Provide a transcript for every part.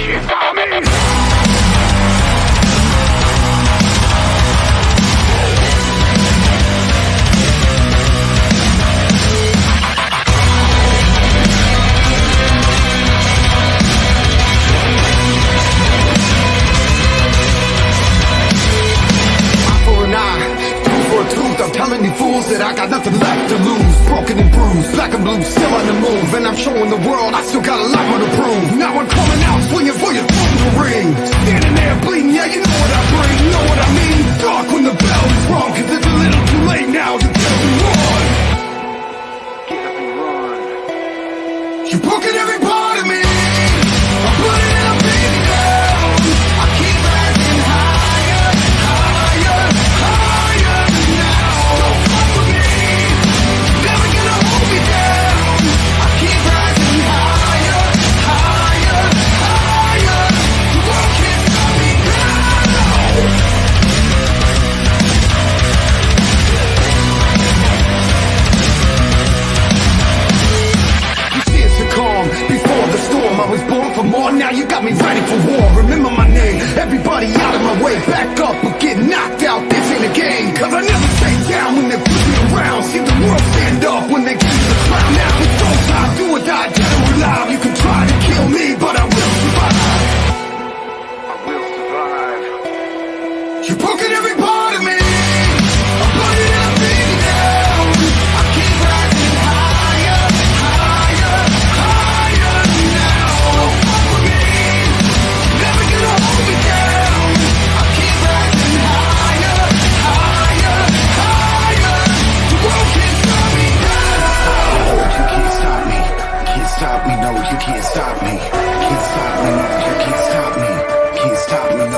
can't stop me. I'm telling you fools that I got nothing left to lose. Broken and bruised, black and blue, still on the move. And I'm showing the world I still got a lot more to prove. Now I'm coming out, swinging for your phone to ring. Standing there bleeding, yeah, you know what I bring. Know what I mean? Dark when the bell is rung, cause it's a little too late now to get up and run. Get up and run. You're broken every part of me. I'm putting it up, beating down. I keep rising higher, higher, higher now. Don't fuck with me. Never gonna hold me down. I keep rising higher, higher, higher. The world can't stop me now. You see it's a calm before the storm. I was born for more, now you got me ready for war. Remember my name, everybody out of my way. Back up or get knocked out, this ain't a game. Cause I never stay down when they put me around. See the world stand up when they give me the crown. Now it's don't stop, do or die, dead or alive. You can try to kill me, but I will survive. I will survive. You're broken every part of me. I'm putting it up, beating down. I keep rising higher, higher, higher now. Don't fuck with me. Never gonna hold me down. I keep rising higher, higher, higher. The world can't stop me now. You can't stop me. Can't stop me. No, you can't stop me. Can't stop me. No, you can't stop me. Can't stop me. No,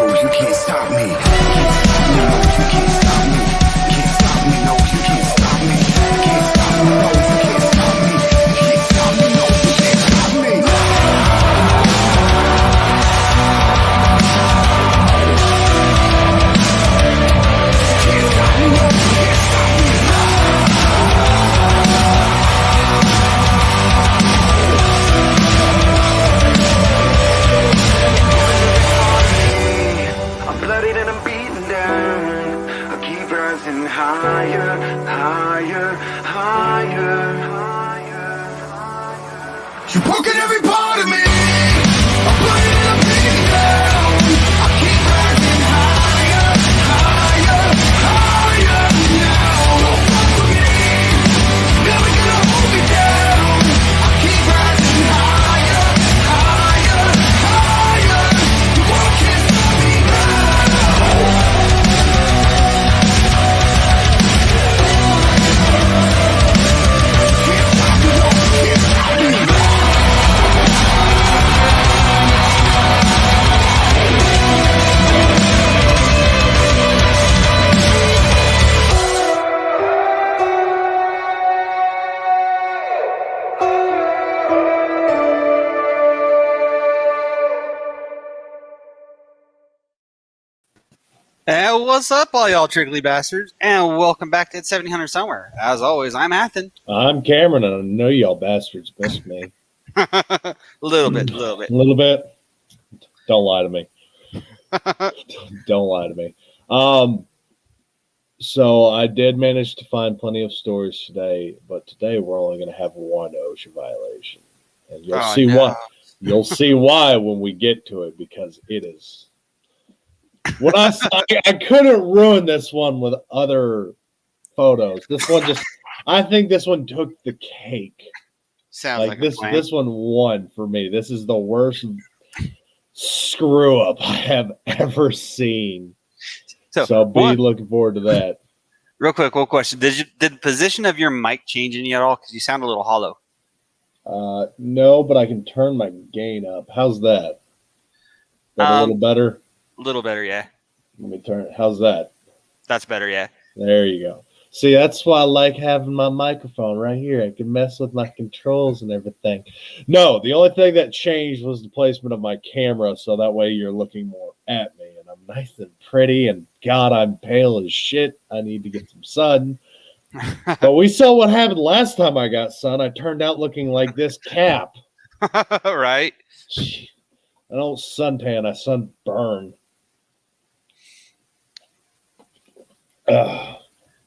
you can't stop me. Can't stop me. No, you can't stop me. Can't stop me. No, you can't stop me. Can't stop me. No, you can't stop me. Can't stop me. No, you can't stop me. Can't stop me. No, you can't stop me. I'm bloodied and I'm beaten down. I keep rising higher, higher, higher, higher. You're broken every part of me. I'm bloodied and I'm beaten down. I keep rising higher, higher, higher now. Don't fuck with me. Never gonna hold me down. I keep rising higher, higher, higher. The world can't stop me now. Can't stop me, no, can't stop me. And what's up, all y'all trickly bastards? And welcome back to 1700 Somewhere. As always, I'm Athen. I'm Cameron, and I know y'all bastards missed me. A little bit. A little bit. Don't lie to me. Don't lie to me. So I did manage to find plenty of stories today, but today we're only going to have one OSHA violation, and you'll see why. You'll see why when we get to it, because it is. When I couldn't ruin this one with other photos. This one I think this one took the cake. Sounds like this. This one won for me. This is the worst screw up I have ever seen. So be looking forward to that. Real quick, one question: Did the position of your mic change any at all? Because you sound a little hollow. No, but I can turn my gain up. How's that? A little better. A little better, yeah. Let me turn it. How's that? That's better, yeah. There you go. See, that's why I like having my microphone right here. I can mess with my controls and everything. No, the only thing that changed was the placement of my camera, so that way you're looking more at me. And I'm nice and pretty, and God, I'm pale as shit. I need to get some sun. But we saw what happened last time I got sun. I turned out looking like this cap. Right. I don't suntan, I sunburn. I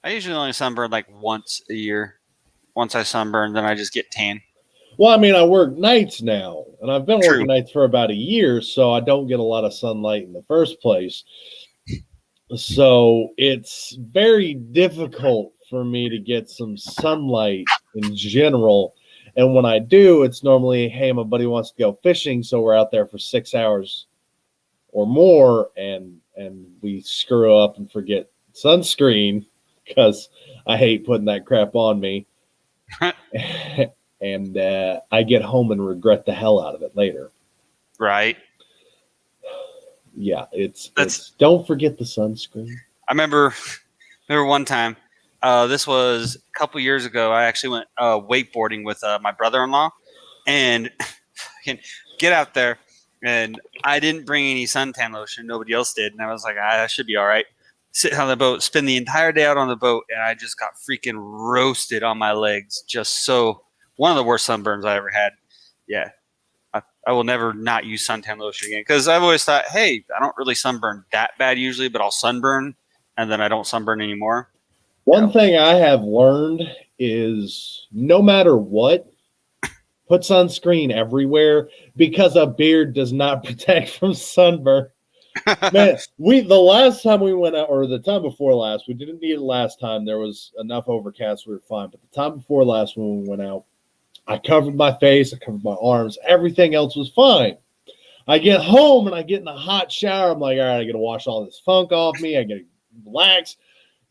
usually only sunburn like once a year. Once I sunburn, then I just get tan. Well, I mean, I work nights now, and I've been True. working nights for about a year, so I don't get a lot of sunlight in the first place. So it's very difficult for me to get some sunlight in general. And when I do, it's normally, hey, my buddy wants to go fishing, so we're out there for 6 hours or more, and we screw up and forget sunscreen because I hate putting that crap on me. And I get home and regret the hell out of it later. Right. Yeah, it's don't forget the sunscreen. I remember one time. This was a couple years ago. I actually went wakeboarding with my brother-in-law, and get out there, and I didn't bring any suntan lotion. Nobody else did, and I was like, I should be all right. Sit on the boat, spend the entire day out on the boat, and I just got freaking roasted on my legs. Just so one of the worst sunburns I ever had. Yeah. I will never not use suntan lotion again because I've always thought, hey, I don't really sunburn that bad usually, but I'll sunburn and then I don't sunburn anymore. One thing I have learned is no matter what, put sunscreen everywhere because a beard does not protect from sunburn. Man, the last time we went out, or the time before last, we didn't need it last time. There was enough overcast, we were fine. But the time before last when we went out, I covered my face, I covered my arms, everything else was fine. I get home and I get in a hot shower. I'm like, all right, I got to wash all this funk off me. I got to relax,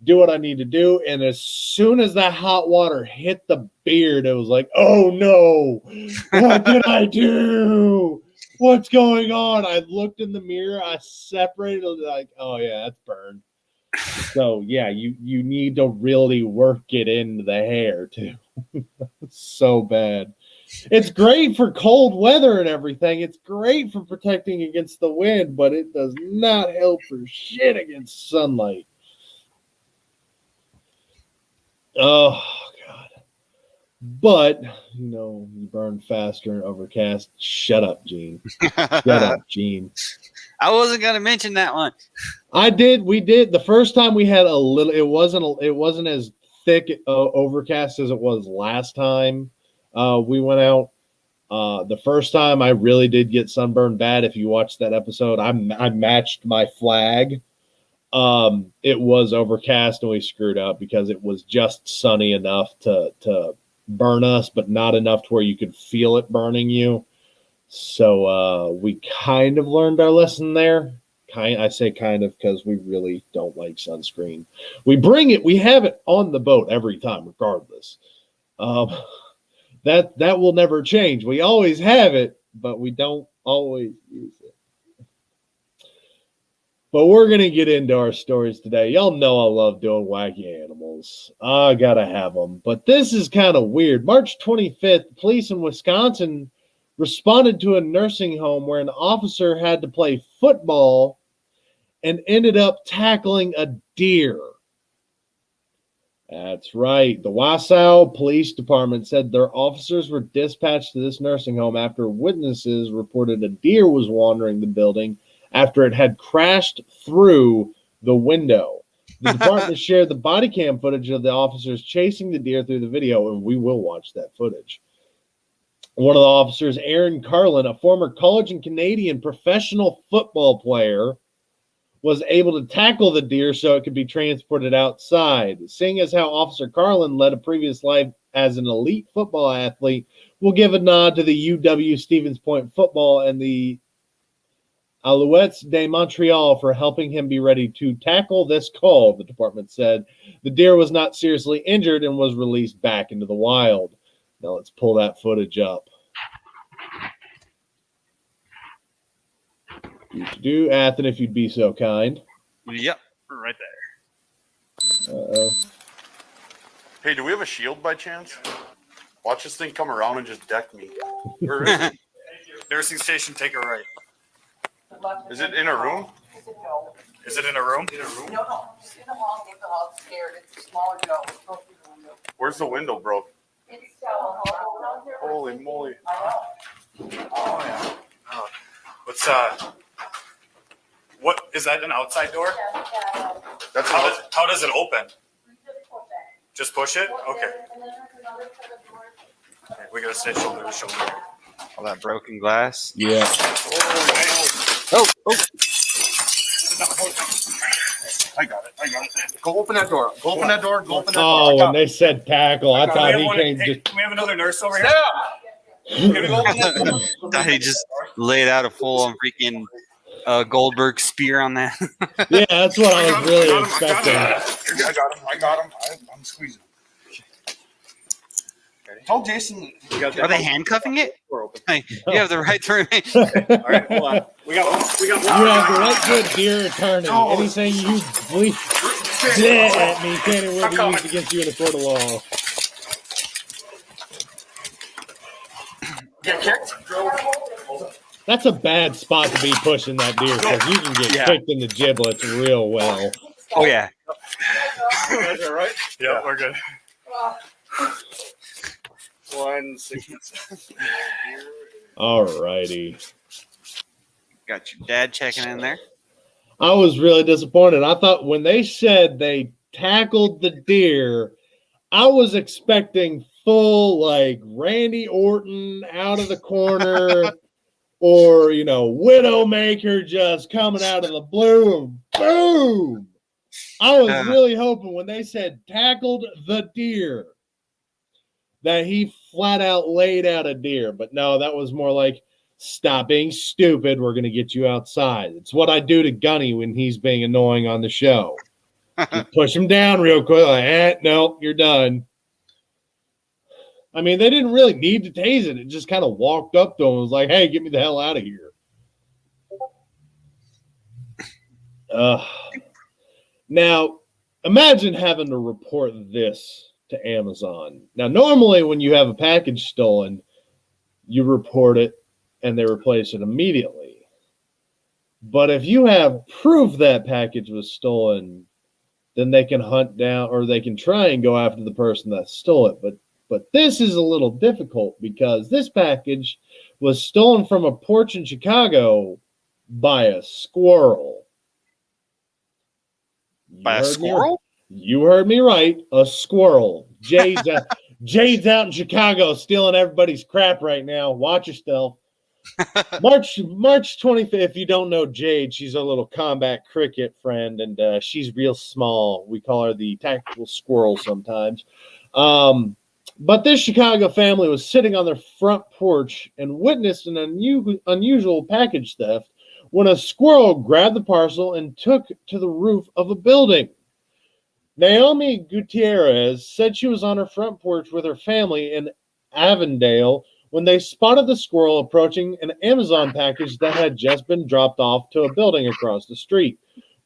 do what I need to do. And as soon as that hot water hit the beard, it was like, oh no, what did I do? What's going on? I looked in the mirror, I separated, like, oh yeah, that's burned. So yeah, you need to really work it into the hair too. So bad. It's great for cold weather and everything. It's great for protecting against the wind, but it does not help for shit against sunlight. Oh God. But you burn faster in overcast. Shut up, Gene. Shut up, Gene. I wasn't gonna mention that one. We did. The first time we had a little, it wasn't as thick overcast as it was last time we went out. The first time I really did get sunburned bad. If you watched that episode, I matched my flag. It was overcast and we screwed up because it was just sunny enough to burn us, but not enough to where you could feel it burning you. So we kind of learned our lesson there. I say kind of because we really don't like sunscreen. We have it on the boat every time, regardless. That will never change. We always have it, but we don't always use it. But we're going to get into our stories today. Y'all know I love doing wacky animals. I got to have them. But this is kind of weird. March 25th, police in Wisconsin responded to a nursing home where an officer had to play football and ended up tackling a deer. That's right. The Wausau Police Department said their officers were dispatched to this nursing home after witnesses reported a deer was wandering the building after it had crashed through the window. The department shared the body cam footage of the officers chasing the deer through the video, and we will watch that footage. One of the officers, Aaron Carlin, a former college and Canadian professional football player, was able to tackle the deer so it could be transported outside. Seeing as how Officer Carlin led a previous life as an elite football athlete, we'll give a nod to the UW Stevens Point football and the Alouettes de Montreal for helping him be ready to tackle this call, the department said. The deer was not seriously injured and was released back into the wild. Now let's pull that footage up. Do Athen, if you'd be so kind. Yep, right there. Uh-oh. Hey, do we have a shield by chance? Watch this thing come around and just deck me. Where is it? Nursing station, take a right. Is it in a room? Is it in a room? No, it's in the hall, get the hall scared. It's a smaller door. It's supposed to be the window. Where's the window broke? It's down here. Holy moly. I know. Oh, yeah. Oh. What's what is that? An outside door? That's How does it open? Just push it? Okay. We gotta stay shoulder to shoulder. All that broken glass. Yeah. Oh. I got it. Go open that door. Go open that door. Go open that door. Oh, when they said tackle, I thought he came Hey, just. can we have another nurse over here? Thought he just laid out a full-on freaking Goldberg spear on that. Yeah, that's what I was really I expecting. got him. I'm squeezing. Tell Jason. Are they handcuffing it? Hey, you have the right to remain. All right, hold on. We got one. You have the right to a deer attorney. Anything you bleep at me can and will be used against you in a court of law. Get kicked? That's a bad spot to be pushing that deer because you can get kicked in the giblets real well. Oh yeah. You guys are right? Yeah, we're good. 1 6. All righty. Got your dad checking in there. I was really disappointed. I thought when they said they tackled the deer, I was expecting full like Randy Orton out of the corner or, you know, Widowmaker just coming out of the blue and boom. I was really hoping when they said tackled the deer that he flat out laid out a deer. But no, that was more like, stop being stupid. We're going to get you outside. It's what I do to Gunny when he's being annoying on the show. Just push him down real quick. Like, nope, you're done. I mean, they didn't really need to tase it. It just kind of walked up to him and was like, hey, get me the hell out of here. Now, imagine having to report this to Amazon. Now, normally when you have a package stolen, you report it and they replace it immediately. But if you have proof that package was stolen, then they can hunt down or they can try and go after the person that stole it. But this is a little difficult because this package was stolen from a porch in Chicago by a squirrel. By a squirrel? You heard me right. A squirrel. Jade's out in Chicago stealing everybody's crap right now. Watch yourself. March 25th. If you don't know Jade, she's a little combat cricket friend, and she's real small. We call her the tactical squirrel sometimes. But this Chicago family was sitting on their front porch and witnessed an unusual package theft when a squirrel grabbed the parcel and took to the roof of a building. Naomi Gutierrez said she was on her front porch with her family in Avondale when they spotted the squirrel approaching an Amazon package that had just been dropped off to a building across the street.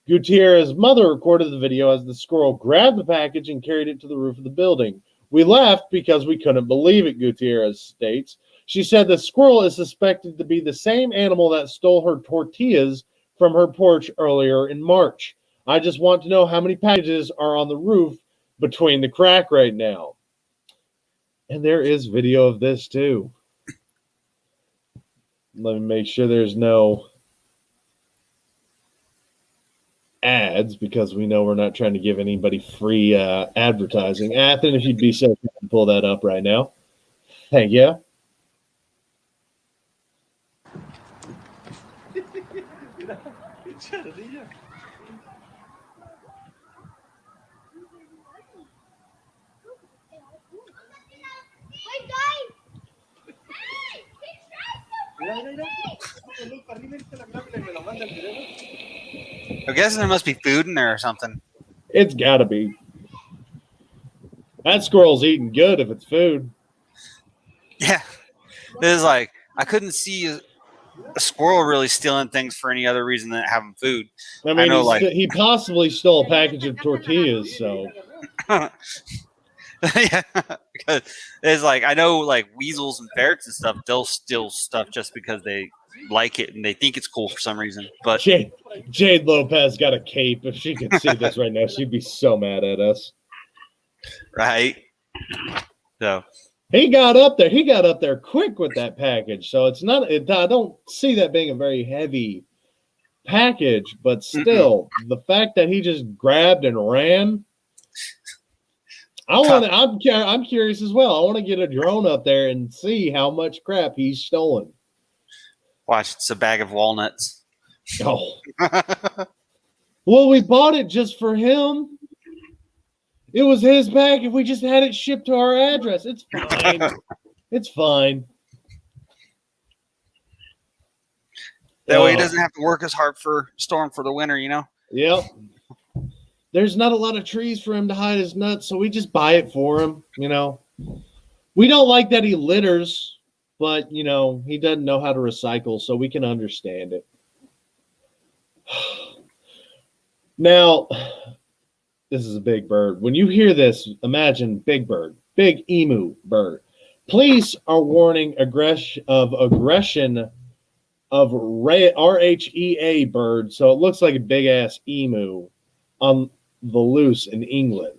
Gutierrez's mother recorded the video as the squirrel grabbed the package and carried it to the roof of the building. We laughed because we couldn't believe it, Gutierrez states. She said the squirrel is suspected to be the same animal that stole her tortillas from her porch earlier in March. I just want to know how many packages are on the roof between the crack right now. And there is video of this too. Let me make sure there's no ads because we know we're not trying to give anybody free advertising. Athen, if you'd be so kind to pull that up right now. Thank you. I'm guessing there must be food in there or something. It's got to be. That squirrel's eating good if it's food. Yeah. It's like, I couldn't see a squirrel really stealing things for any other reason than having food. I mean, he possibly stole a package of tortillas, so. Yeah, because it's like, I know like weasels and ferrets and stuff, they'll steal stuff just because they like it and they think it's cool for some reason. But Jade Lopez got a cape. If she could see this right now, she'd be so mad at us. Right. So He got up there. He got up there quick with that package. So it's not. I don't see that being a very heavy package, but still, the fact that he just grabbed and ran. I'm curious as well. I want to get a drone up there and see how much crap he's stolen. Watch, it's a bag of walnuts. Oh. Well, we bought it just for him. It was his bag, and we just had it shipped to our address. It's fine. It's fine. That way he doesn't have to work as hard for Storm for the winter, you know? Yep. There's not a lot of trees for him to hide his nuts, so we just buy it for him, you know. We don't like that he litters, but, you know, he doesn't know how to recycle, so we can understand it. Now, this is a big bird. When you hear this, imagine big bird, big emu bird. Police are warning aggression of RHEA bird, so it looks like a big-ass emu on the loose in England.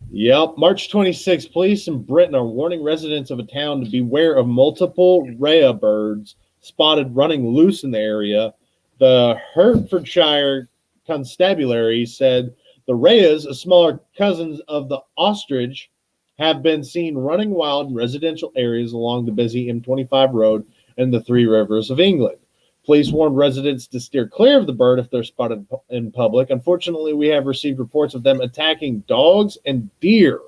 Yep. March 26th, police in Britain are warning residents of a town to beware of multiple rhea birds spotted running loose in the area. The Hertfordshire Constabulary said the rheas, smaller cousins of the ostrich, have been seen running wild in residential areas along the busy M25 road in the Three Rivers of England. Police warned residents to steer clear of the bird if they're spotted in public. Unfortunately, we have received reports of them attacking dogs and deer.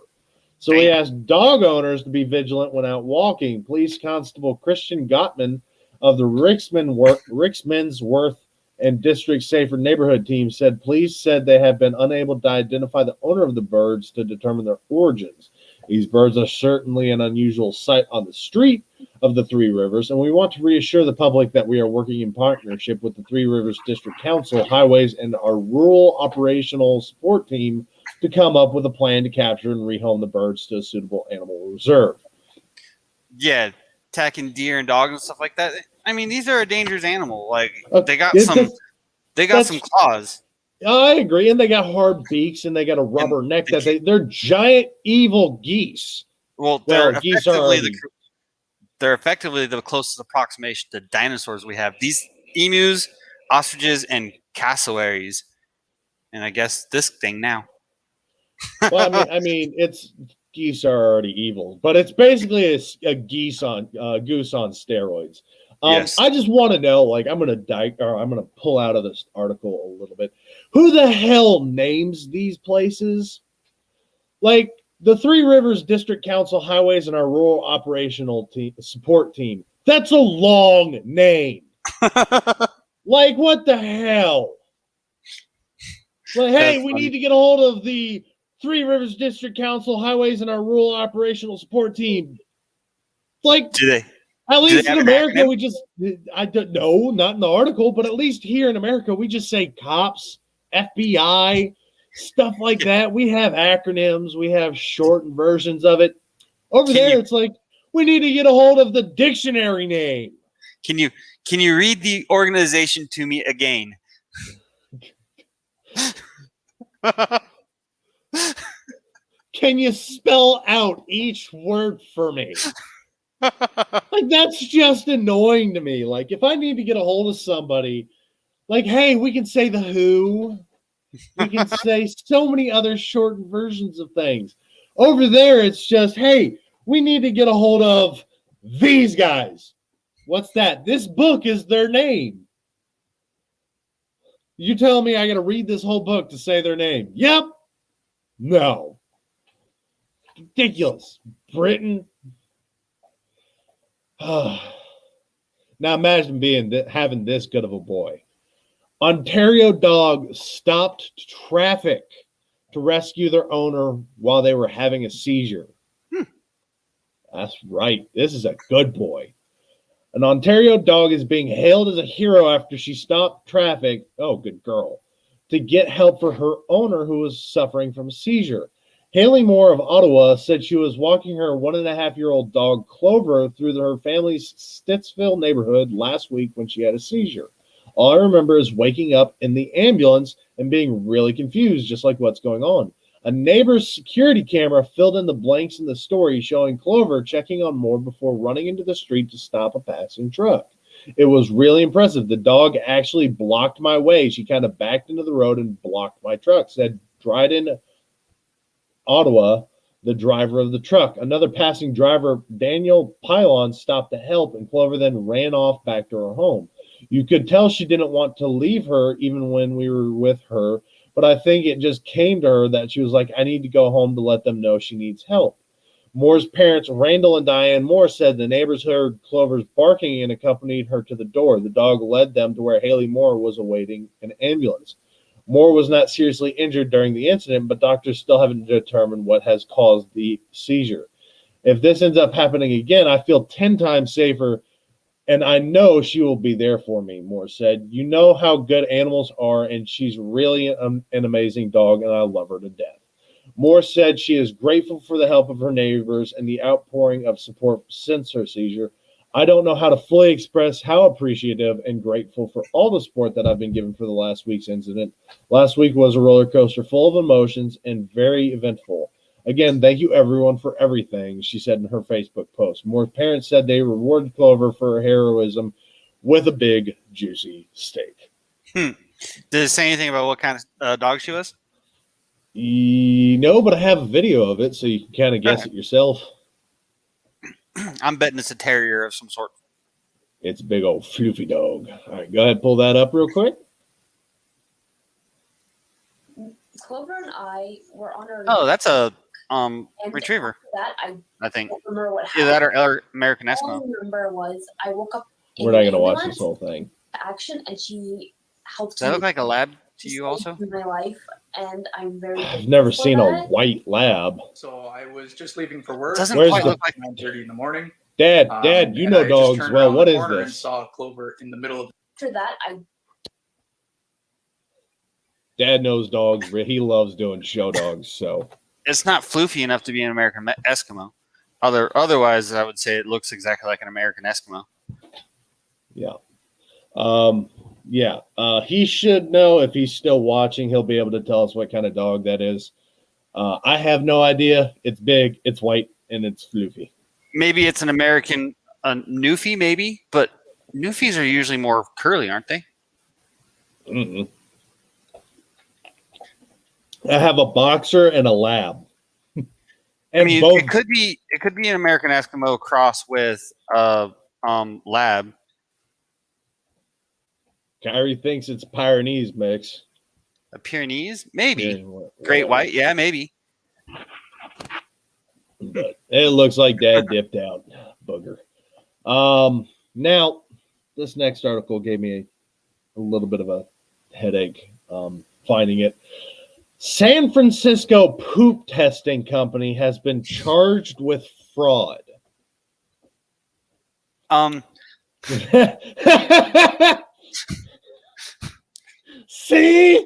So we asked dog owners to be vigilant when out walking. Police Constable Christian Gottman of the Ricksmansworth and District Safer Neighborhood team said police said they have been unable to identify the owner of the birds to determine their origins. These birds are certainly an unusual sight on the street of the Three Rivers, and we want to reassure the public that we are working in partnership with the Three Rivers District Council, Highways, and our Rural Operational Support Team to come up with a plan to capture and rehome the birds to a suitable animal reserve. Yeah, attacking deer and dogs and stuff like that. I mean, these are a dangerous animal. Like they got some claws. I agree, and they got hard beaks, and they got a rubber neck. They're giant, evil geese. Well, they're effectively the closest approximation to dinosaurs we have. These emus, ostriches, and cassowaries, and I guess this thing now. Well, I mean, geese are already evil, but it's basically a goose on steroids. Yes. I just want to know, like, I'm gonna pull out of this article a little bit. Who the hell names these places? Like the Three Rivers District Council, Highways, and our Rural Operational Support Team. That's a long name. Like, what the hell? Like, hey, we need to get a hold of the Three Rivers District Council, Highways, and our Rural Operational Support Team. Like, do they? At least in America, I don't know, not in the article, but at least here in America, we just say cops, FBI, stuff like that. We have acronyms, we have shortened versions of it. Over there, it's like, we need to get a hold of the dictionary name. Can you read the organization to me again? Can you spell out each word for me? Like, that's just annoying to me. Like, if I need to get a hold of somebody, like, hey, we can say the Who. We can say so many other shortened versions of things. Over there, it's just, hey, we need to get a hold of these guys. What's that? This book is their name. You tell me I got to read this whole book to say their name? Yep. No. Ridiculous. Britain. Now imagine having this good of a boy. Ontario dog stopped traffic to rescue their owner while they were having a seizure. That's right. This is a good boy. An Ontario dog is being hailed as a hero after she stopped traffic. Oh, good girl. To get help for her owner who was suffering from a seizure. Haley Moore of Ottawa said she was walking her 1.5-year-old dog Clover through her family's Stittsville neighborhood last week when she had a seizure. All I remember is waking up in the ambulance and being really confused, just like what's going on. A neighbor's security camera filled in the blanks in the story, showing Clover checking on Moore before running into the street to stop a passing truck. It was really impressive. The dog actually blocked my way. She kind of backed into the road and blocked my truck, said Dryden Ottawa, the driver of the truck. Another passing driver, Daniel Pylon, stopped to help, and Clover then ran off back to her home. You could tell she didn't want to leave her even when we were with her, but I think it just came to her that she was like, I need to go home to let them know she needs help. Moore's parents, Randall and Diane Moore, said the neighbors heard Clover's barking and accompanied her to the door. The dog led them to where Haley Moore was awaiting an ambulance. Moore was not seriously injured during the incident, but doctors still haven't determined what has caused the seizure. If this ends up happening again, I feel 10 times safer, and I know she will be there for me, Moore said. You know how good animals are, and she's really an amazing dog, and I love her to death. Moore said she is grateful for the help of her neighbors and the outpouring of support since her seizure. I don't know how to fully express how appreciative and grateful for all the support that I've been given for the last week's incident. Last week was a roller coaster full of emotions and very eventful. Again, thank you everyone for everything, she said in her Facebook post. Moore's parents said they rewarded Clover for her heroism with a big, juicy steak. Did it say anything about what kind of dog she was? No, but I have a video of it, so you can kind of guess it yourself. I'm betting it's a terrier of some sort. It's a big old floofy dog. All right, go ahead, pull that up real quick. Clover and I were on our. Oh, that's a and retriever. That I think. don't remember what happened. Either that or American All Eskimo. I remember was I woke up. We're not going to watch this whole thing. Action, and she helped. Does that look like a lab to you also? In my life, and I'm very. I've never seen a white lab. So I was just leaving for work. Doesn't Where's quite the- look like 9:30 in the morning. Dad, you and know I just dogs turned well. around What the is corner And this? saw Clover in the middle of. After that, Dad knows dogs. He loves doing show dogs. So It's not floofy enough to be an American Eskimo. Otherwise, I would say it looks exactly like an American Eskimo. yeah, he should know if he's still watching. He'll be able to tell us what kind of dog that is. I have no idea. It's big, it's white, and it's floofy. Maybe it's an American Newfie, maybe, but Newfies are usually more curly, aren't they? Mm-mm. I have a boxer and a lab. And I mean, both, it could be an American Eskimo cross with lab. Kyrie thinks it's Pyrenees mix. A Pyrenees, maybe. Yeah, Great White, yeah, maybe. But it looks like Dad dipped out. Booger. Now, this next article gave me a little bit of a headache finding it. San Francisco poop testing company has been charged with fraud. See?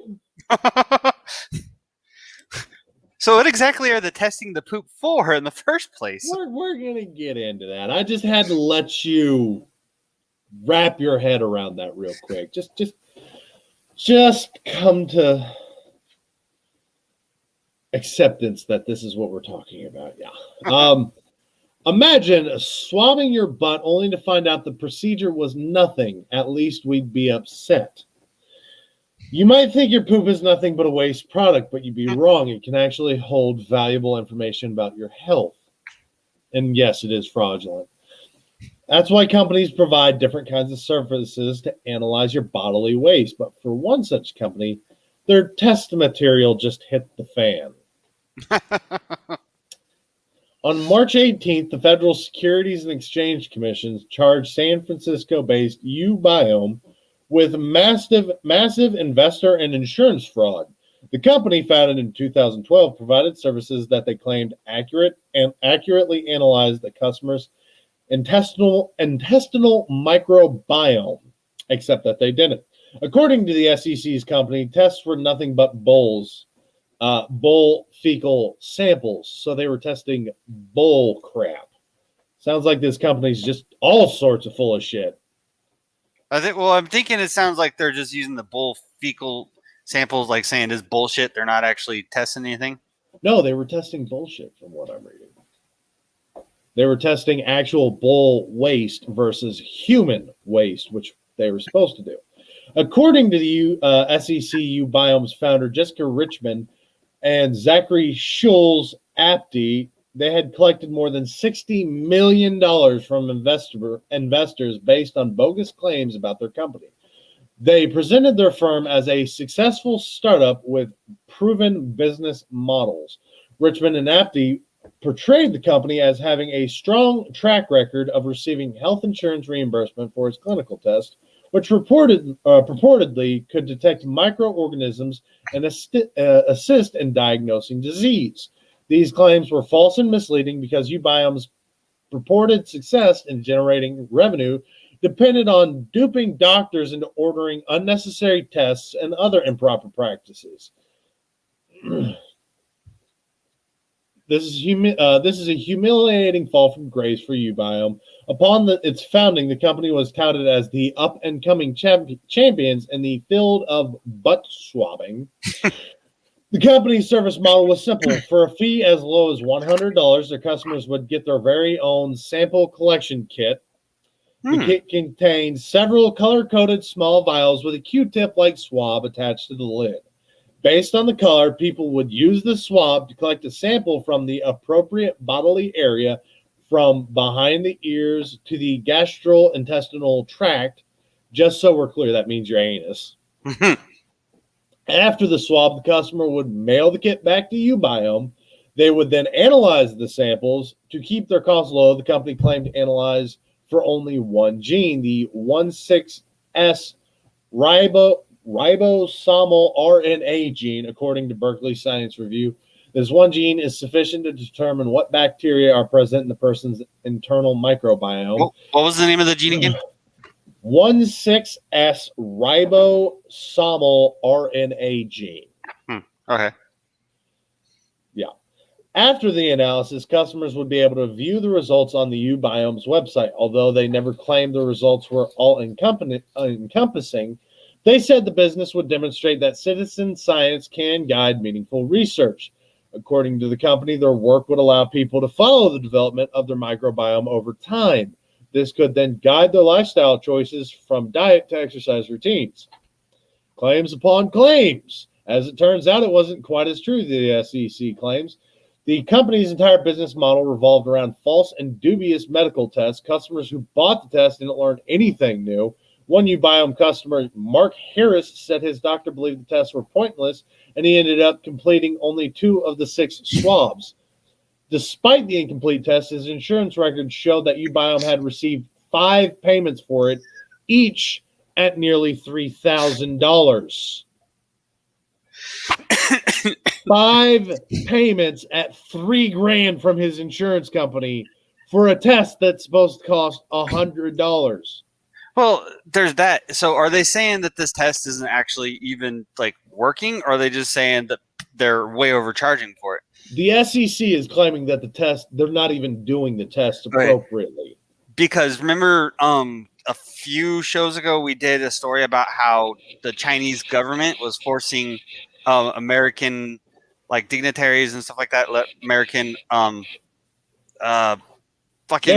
So what exactly are they testing the poop for in the first place? We're going to get into that. I just had to let you wrap your head around that real quick. Just come to acceptance that this is what we're talking about. Yeah. Imagine swabbing your butt only to find out the procedure was nothing. At least we'd be upset. You might think your poop is nothing but a waste product, but you'd be wrong. It can actually hold valuable information about your health. And yes, it is fraudulent. That's why companies provide different kinds of services to analyze your bodily waste. But for one such company, their test material just hit the fan. On March 18th, the Federal Securities and Exchange Commission charged San Francisco-based Ubiome with massive investor and insurance fraud. The company, founded in 2012, provided services that they claimed accurately analyzed the customer's intestinal microbiome, except that they didn't. According to the SEC's company, tests were nothing but bull fecal samples, so they were testing bull crap. Sounds like this company's just all sorts of full of shit. I'm thinking it sounds like they're just using the bull fecal samples, like saying this bullshit. They're not actually testing anything. No, they were testing bullshit from what I'm reading. They were testing actual bull waste versus human waste, which they were supposed to do. According to the SECU Biomes founder Jessica Richmond and Zachary Schulz Apty, they had collected more than $60 million from investors based on bogus claims about their company. They presented their firm as a successful startup with proven business models. Richmond and Apty portrayed the company as having a strong track record of receiving health insurance reimbursement for its clinical test, which purportedly could detect microorganisms and assist in diagnosing disease. These claims were false and misleading because Ubiome's purported success in generating revenue depended on duping doctors into ordering unnecessary tests and other improper practices. This is a humiliating fall from grace for Ubiome. Upon its founding, the company was touted as the up-and-coming champions in the field of butt swabbing. The company's service model was simple. For a fee as low as $100, their customers would get their very own sample collection kit. The kit contains several color-coded small vials with a Q-tip-like swab attached to the lid. Based on the color, people would use the swab to collect a sample from the appropriate bodily area from behind the ears to the gastrointestinal tract. Just so we're clear, that means your anus. After the swab, the customer would mail the kit back to Ubiome. They would then analyze the samples. To keep their costs low, the company claimed to analyze for only one gene, the 16S ribosomal RNA gene, according to Berkeley Science Review. This one gene is sufficient to determine what bacteria are present in the person's internal microbiome. What was the name of the gene again? 16S ribosomal RNA gene. Okay. Yeah. After the analysis, customers would be able to view the results on the Ubiome's website. Although they never claimed the results were all encompassing, they said the business would demonstrate that citizen science can guide meaningful research. According to the company, their work would allow people to follow the development of their microbiome over time. This could then guide their lifestyle choices from diet to exercise routines. Claims upon claims. As it turns out, it wasn't quite as true, the SEC claims. The company's entire business model revolved around false and dubious medical tests. Customers who bought the test didn't learn anything new. One Ubiome customer, Mark Harris, said his doctor believed the tests were pointless, and he ended up completing only 2 of the 6 swabs. Despite the incomplete test, his insurance records showed that Ubiome had received 5 payments for it, each at nearly $3,000. 5 payments at $3,000 from his insurance company for a test that's supposed to cost $100. Well, there's that. So are they saying that this test isn't actually even like working, or are they just saying that they're way overcharging for it? The SEC is claiming that the test, they're not even doing the test appropriately. Right. Because remember, a few shows ago, we did a story about how the Chinese government was forcing American like dignitaries and stuff like that, American they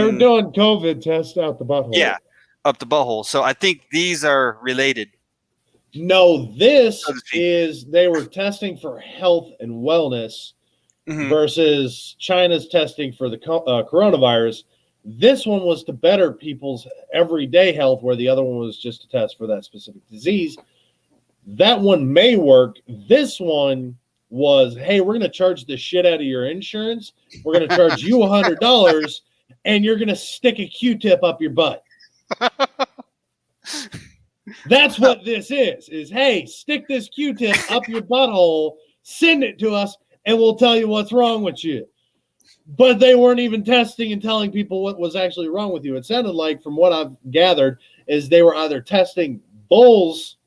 were doing COVID tests out the butthole. Yeah, up the butthole. So I think these are related. No, this is they were testing for health and wellness versus China's testing for the coronavirus. This one was to better people's everyday health, where the other one was just to test for that specific disease. That one may work. This one was, hey, we're going to charge the shit out of your insurance. We're going to charge you $100, and you're going to stick a Q-tip up your butt. That's what this is, hey, stick this Q-tip up your butthole, send it to us, and we'll tell you what's wrong with you. But they weren't even testing and telling people what was actually wrong with you. It sounded like, from what I've gathered, is they were either testing bulls'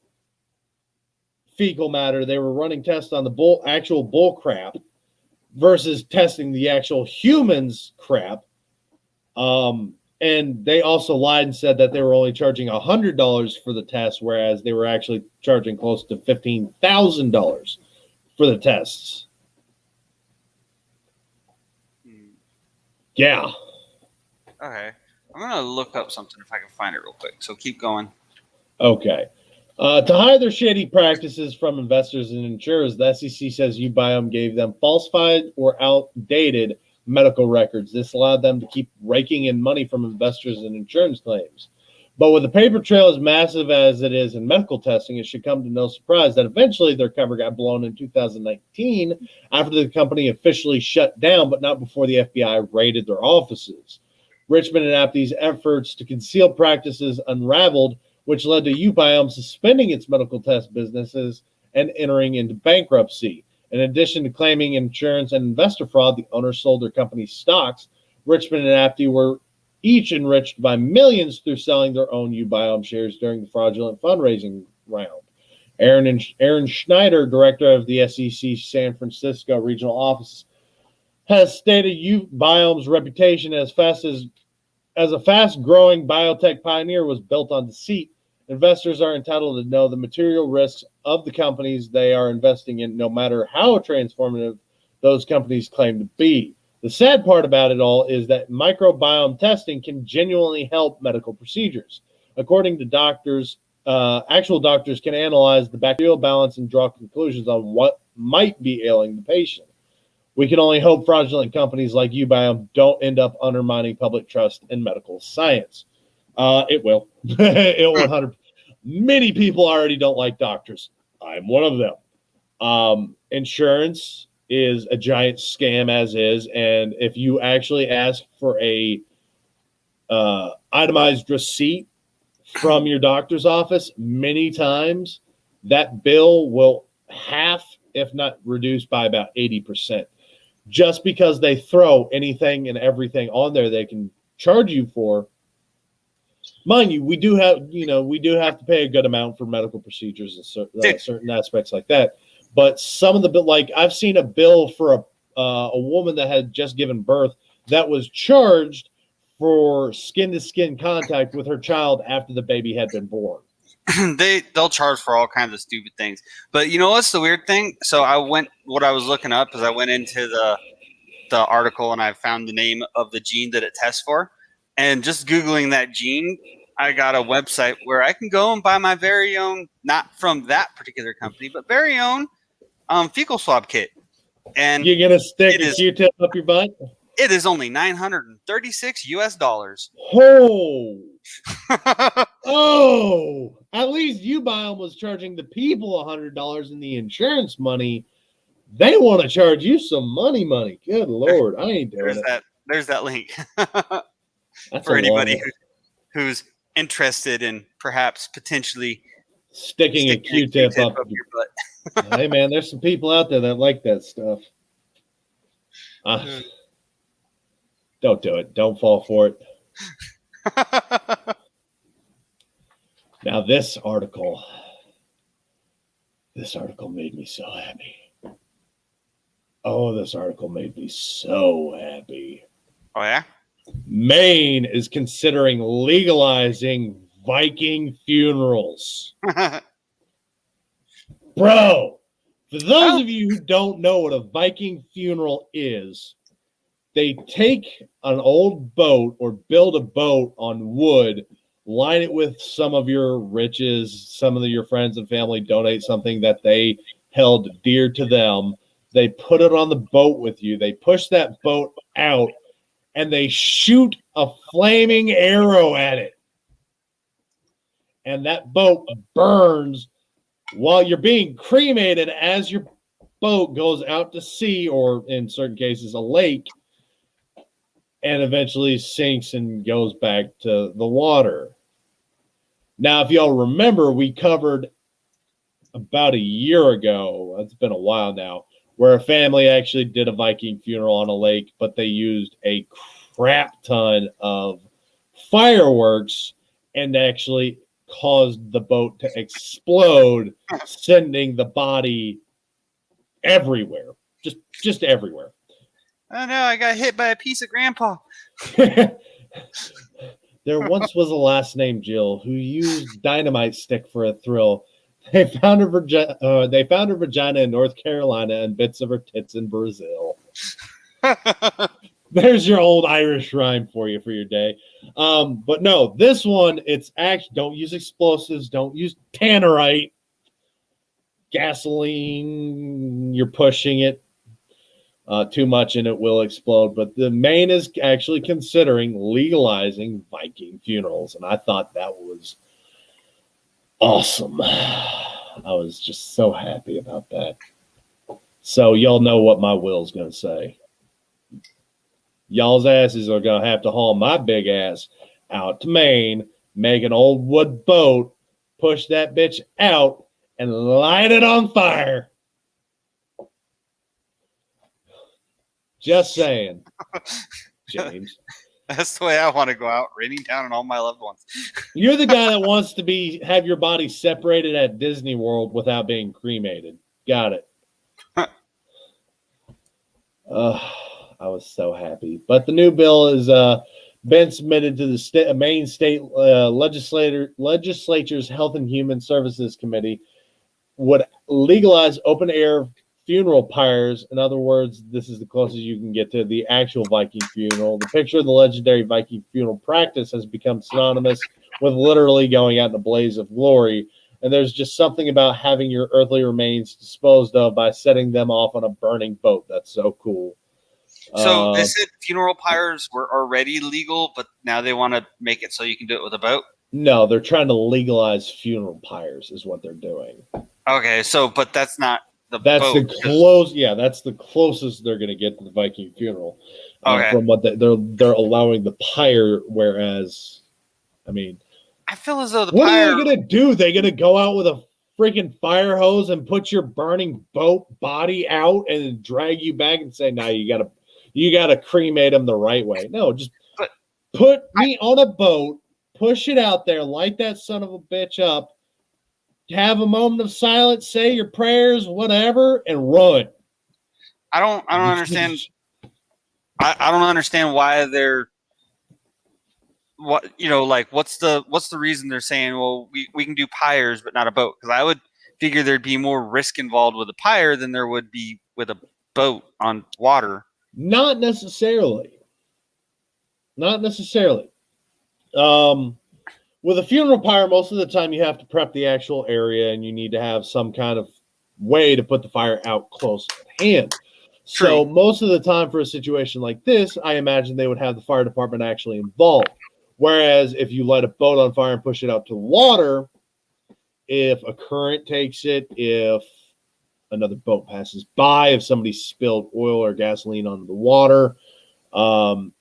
fecal matter, they were running tests on the actual bull crap, versus testing the actual humans' crap. And they also lied and said that they were only charging $100 for the test, whereas they were actually charging close to $15,000 for the tests. Yeah. Okay. I'm going to look up something if I can find it real quick. So keep going. Okay. To hide their shady practices from investors and insurers, the SEC says UBIOM gave them falsified or outdated medical records. This allowed them to keep raking in money from investors and insurance claims. But with a paper trail as massive as it is in medical testing, it should come to no surprise that eventually their cover got blown in 2019 after the company officially shut down, but not before the FBI raided their offices. Richmond and Apte's efforts to conceal practices unraveled, which led to UBIOM suspending its medical test businesses and entering into bankruptcy. In addition to claiming insurance and investor fraud, the owners sold their company's stocks. Richmond and Apte were each enriched by millions through selling their own UBIOM shares during the fraudulent fundraising round. Aaron Schneider, director of the SEC San Francisco regional office, has stated UBIOM's reputation as a fast-growing biotech pioneer was built on deceit. Investors are entitled to know the material risks of the companies they are investing in, no matter how transformative those companies claim to be. The sad part about it all is that microbiome testing can genuinely help medical procedures. According to doctors, actual doctors can analyze the bacterial balance and draw conclusions on what might be ailing the patient. We can only hope fraudulent companies like UBIOM don't end up undermining public trust in medical science. It will. It 100. Many people already don't like doctors. I'm one of them. Insurance is a giant scam as is, and if you actually ask for a itemized receipt from your doctor's office, many times that bill will half, if not reduce by about 80%. Just because they throw anything and everything on there they can charge you for. Mind you, we do have to pay a good amount for medical procedures and certain aspects like that. But some of the like I've seen a bill for a woman that had just given birth that was charged for skin-to-skin contact with her child after the baby had been born. They'll charge for all kinds of stupid things. But you know what's the weird thing? So what I was looking up is I went into the article and I found the name of the gene that it tests for. And just Googling that gene, I got a website where I can go and buy my very own, not from that particular company, but very own fecal swab kit. And you're going to stick a Q-tip up your butt? It is only $936 US. Oh. Oh, at least UBIOM was charging the people $100 in the insurance money. They want to charge you some money. Good Lord, I ain't doing it. There's that link for anybody who's interested in perhaps potentially sticking a Q-tip up your butt. Hey, man, there's some people out there that like that stuff. Don't do it. Don't fall for it. Now, this article made me so happy. Oh, this article made me so happy. Oh, yeah? Maine is considering legalizing Viking funerals. Bro, for those of you who don't know what a Viking funeral is, they take an old boat or build a boat on wood, line it with some of your riches, some of your friends and family donate something that they held dear to them. They put it on the boat with you. They push that boat out, and they shoot a flaming arrow at it. And that boat burns while you're being cremated as your boat goes out to sea, or in certain cases, a lake, and eventually sinks and goes back to the water. Now, if y'all remember, we covered about a year ago, it's been a while now, where a family actually did a Viking funeral on a lake, but they used a crap ton of fireworks and actually caused the boat to explode, sending the body everywhere, just everywhere. Oh no, I got hit by a piece of grandpa. There once was a last name Jill who used dynamite stick for a thrill. They found her vagina in North Carolina and bits of her tits in Brazil. There's your old Irish rhyme for you for your day. But no, this one, it's actually, don't use explosives, don't use tannerite, gasoline, you're pushing it too much and it will explode. But the Maine is actually considering legalizing Viking funerals, and I thought that was awesome. I was just so happy about that. So y'all know what my will's going to say. Y'all's asses are going to have to haul my big ass out to Maine, make an old wood boat, push that bitch out, and light it on fire. Just saying, James. That's the way I want to go out, raining down on all my loved ones. You're the guy that wants to have your body separated at Disney World without being cremated. Got it. I was so happy. But the new bill has been submitted to the Maine State Legislature's Health and Human Services Committee. Would legalize open-air funeral pyres. In other words, this is the closest you can get to the actual Viking funeral. The picture of the legendary Viking funeral practice has become synonymous with literally going out in a blaze of glory. And there's just something about having your earthly remains disposed of by setting them off on a burning boat. That's so cool. So they said funeral pyres were already legal, but now they want to make it so you can do it with a boat? No, they're trying to legalize funeral pyres is what they're doing. Okay, but that's not the that's boat. That's the closest they're going to get to the Viking funeral. Okay. From what they're allowing the pyre, whereas, I mean, I feel as though what are they going to do? They're going to go out with a freaking fire hose and put your burning boat body out and drag you back and say, "No, you got to cremate them the right way." No, just put me on a boat, push it out there, light that son of a bitch up, have a moment of silence, say your prayers, whatever, and run. I don't understand. I don't understand why they're what's the reason they're saying, well, we can do pyres but not a boat? Because I would figure there'd be more risk involved with a pyre than there would be with a boat on water. Not necessarily. With a funeral pyre, most of the time you have to prep the actual area and you need to have some kind of way to put the fire out close at hand. True. So most of the time for a situation like this, I imagine they would have the fire department actually involved. Whereas if you light a boat on fire and push it out to the water, if a current takes it, if another boat passes by, if somebody spilled oil or gasoline onto the water,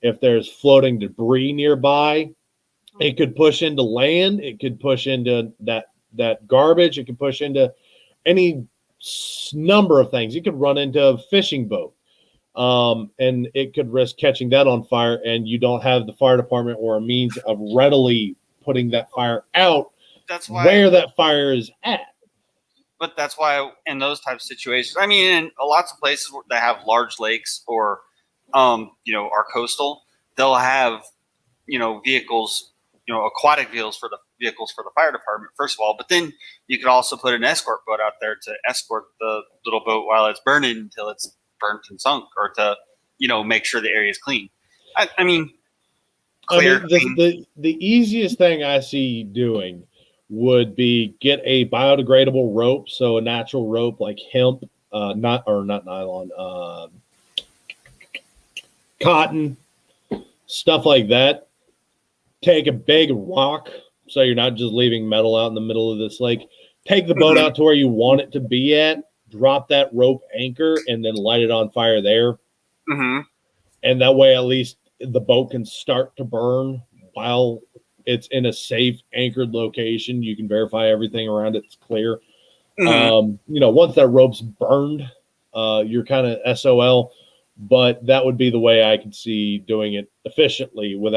if there's floating debris nearby, it could push into land. It could push into that garbage. It could push into any number of things. It could run into a fishing boat, and it could risk catching that on fire. And you don't have the fire department or a means of readily putting that fire out. That's why where that fire is at. But that's why in those types of situations, I mean, in lots of places that have large lakes or, are coastal, they'll have, vehicles, aquatic vehicles for the fire department, first of all. But then you could also put an escort boat out there to escort the little boat while it's burning until it's burnt and sunk, or to, make sure the area is clean. I mean, the easiest thing I see doing would be get a biodegradable rope, so a natural rope like hemp, not nylon, cotton, stuff like that. Take a big rock, so you're not just leaving metal out in the middle of this lake. Take the boat out to where you want it to be at, drop that rope anchor, and then light it on fire there. Mm-hmm. And that way, at least the boat can start to burn while it's in a safe anchored location. You can verify everything around it's clear. Mm-hmm. Once that rope's burned, you're kind of SOL. But that would be the way I could see doing it efficiently with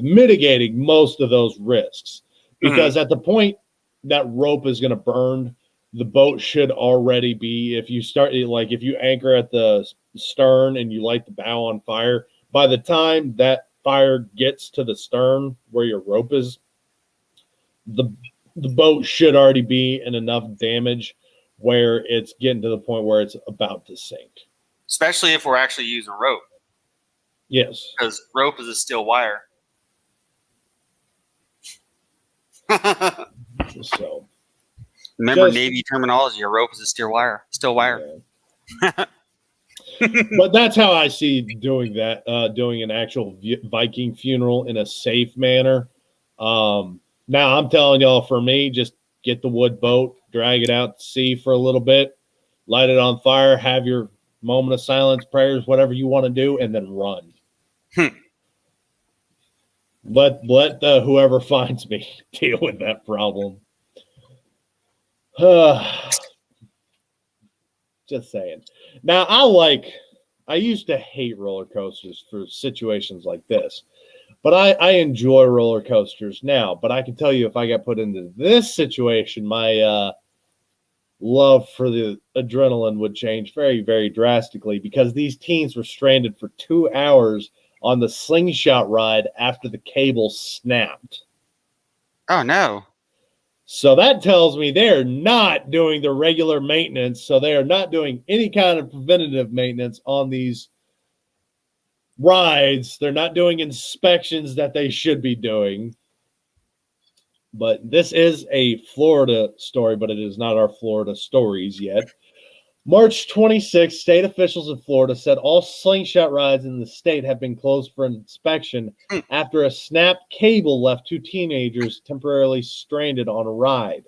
mitigating most of those risks. Because at the point that rope is going to burn, the boat should already be, if you anchor at the stern and you light the bow on fire, by the time that fire gets to the stern where your rope is, the boat should already be in enough damage where it's getting to the point where it's about to sink. Especially if we're actually using rope. Yes. because rope is a steel wire. So Remember Just- Navy terminology. A rope is a steel wire. Steel wire. yeah. But that's how I see doing that, doing an actual Viking funeral in a safe manner. Now, I'm telling y'all, for me, just get the wood boat, drag it out to sea for a little bit, light it on fire, have your moment of silence, prayers, whatever you want to do, and then run. Let whoever finds me deal with that problem. Just saying. Now, I used to hate roller coasters for situations like this, but I enjoy roller coasters now. But I can tell you, if I got put into this situation, my love for the adrenaline would change very, very drastically, because these teens were stranded for 2 hours on the slingshot ride after the cable snapped. Oh no. So that tells me they're not doing the regular maintenance. So they are not doing any kind of preventative maintenance on these rides. They're not doing inspections that they should be doing. But this is a Florida story, but it is not our Florida stories yet. March 26th, state officials in Florida said all slingshot rides in the state have been closed for inspection after a snapped cable left 2 teenagers temporarily stranded on a ride.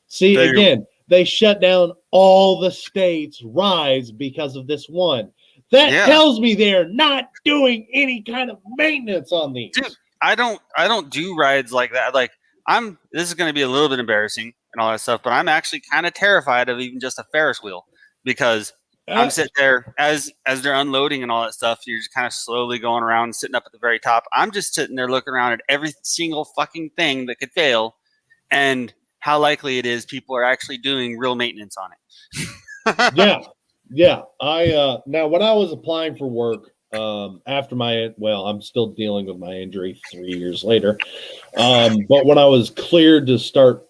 See, again, they shut down all the state's rides because of this one. That tells me they're not doing any kind of maintenance on these. Dude, I don't do rides like that. Like, this is going to be a little bit embarrassing and all that stuff, but I'm actually kind of terrified of even just a Ferris wheel, because I'm sitting there as they're unloading and all that stuff. You're just kind of slowly going around, sitting up at the very top. I'm just sitting there looking around at every single fucking thing that could fail, and how likely it is people are actually doing real maintenance on it. Yeah. I now, when I was applying for work, after I'm still dealing with my injury 3 years later. But when I was cleared to start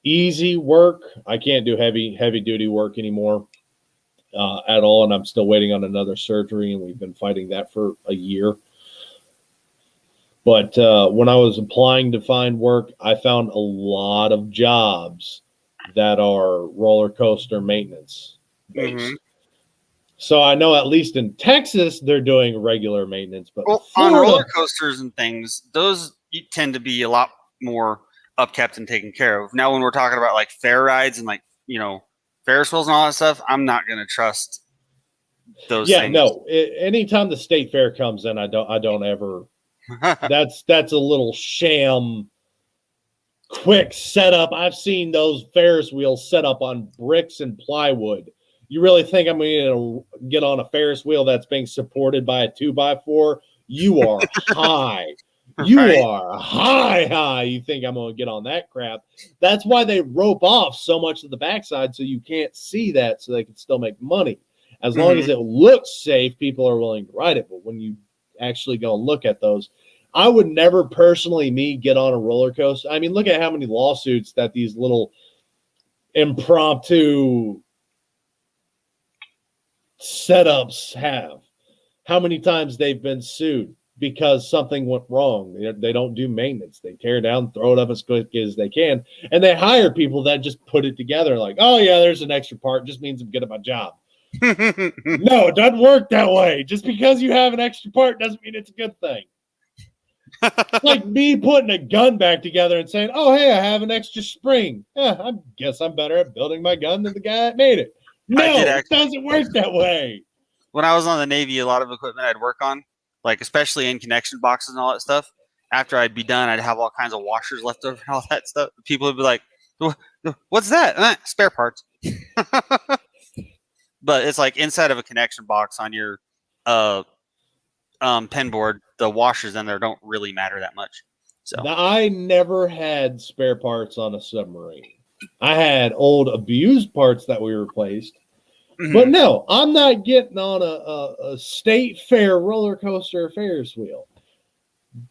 easy work, I can't do heavy duty work anymore at all, and I'm still waiting on another surgery, and we've been fighting that for a year. But when I was applying to find work, I found a lot of jobs that are roller coaster maintenance based. Mm-hmm. So I know at least in Texas they're doing regular maintenance, but on roller coasters and things, those tend to be a lot more upkept and taken care of. Now, when we're talking about like fair rides and like, Ferris wheels and all that stuff, I'm not going to trust those things. No. Anytime the state fair comes in, I don't ever. That's a little sham, quick setup. I've seen those Ferris wheels set up on bricks and plywood. You really think I'm going to get on a Ferris wheel that's being supported by a 2x4? You are high. You are high. You think I'm going to get on that crap? That's why they rope off so much of the backside, so you can't see that, so they can still make money. As long as it looks safe, people are willing to ride it. But when you actually go and look at those, I would never personally get on a roller coaster. I mean, look at how many lawsuits that these little impromptu setups have. How many times they've been sued because something went wrong. They don't do maintenance. They tear it down, throw it up as quick as they can, and they hire people that just put it together like, oh yeah, there's an extra part, just means I'm good at my job. No, it doesn't work that way. Just because you have an extra part doesn't mean it's a good thing. It's like me putting a gun back together and saying, oh hey, I have an extra spring. I guess I'm better at building my gun than the guy that made it. No, it doesn't work that way. When I was on the Navy, a lot of equipment I'd work on, like especially in connection boxes and all that stuff, after I'd be done, I'd have all kinds of washers left over and all that stuff. People would be like, what's that? Spare parts. But it's like inside of a connection box on your pen board, the washers in there don't really matter that much. So now, I never had spare parts on a submarine. I had old abused parts that we replaced. Mm-hmm. But no, I'm not getting on a state fair roller coaster Ferris wheel.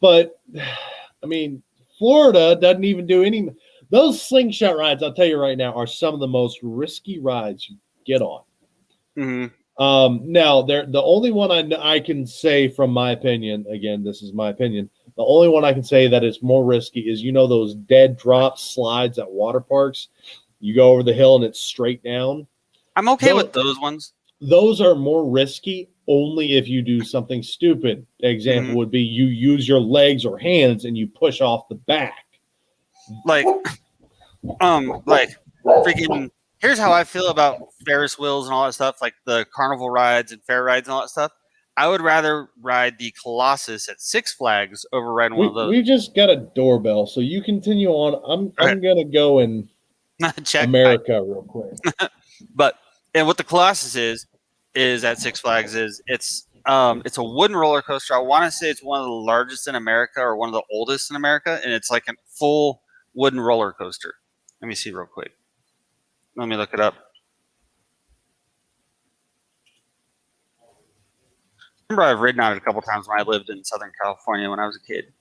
But, I mean, Florida doesn't even do any. Those slingshot rides, I'll tell you right now, are some of the most risky rides you get on. Mm-hmm. Now, the only one I can say from my opinion, again, this is my opinion, the only one I can say that is more risky is, those dead drop slides at water parks. You go over the hill and it's straight down. I'm okay with those ones. Those are more risky only if you do something stupid. Example would be you use your legs or hands and you push off the back. Like freaking. Here's how I feel about Ferris wheels and all that stuff, like the carnival rides and fair rides and all that stuff. I would rather ride the Colossus at Six Flags over riding one of those. We just got a doorbell, so you continue on. I'm gonna go and check America real quick. And what the Colossus is at Six Flags it's a wooden roller coaster. I want to say it's one of the largest in America or one of the oldest in America, and it's like a full wooden roller coaster. Let me see real quick. Let me look it up. Remember, I've ridden on it a couple times when I lived in Southern California when I was a kid.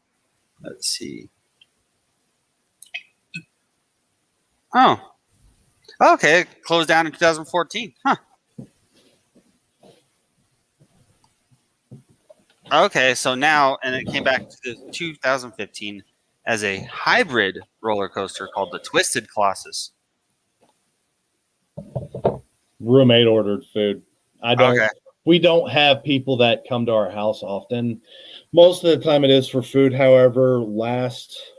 Let's see. Oh. Okay, it closed down in 2014. Huh. Okay, so now, and it came back to 2015 as a hybrid roller coaster called the Twisted Colossus. Roommate ordered food. Okay. We don't have people that come to our house often. Most of the time it is for food. However, what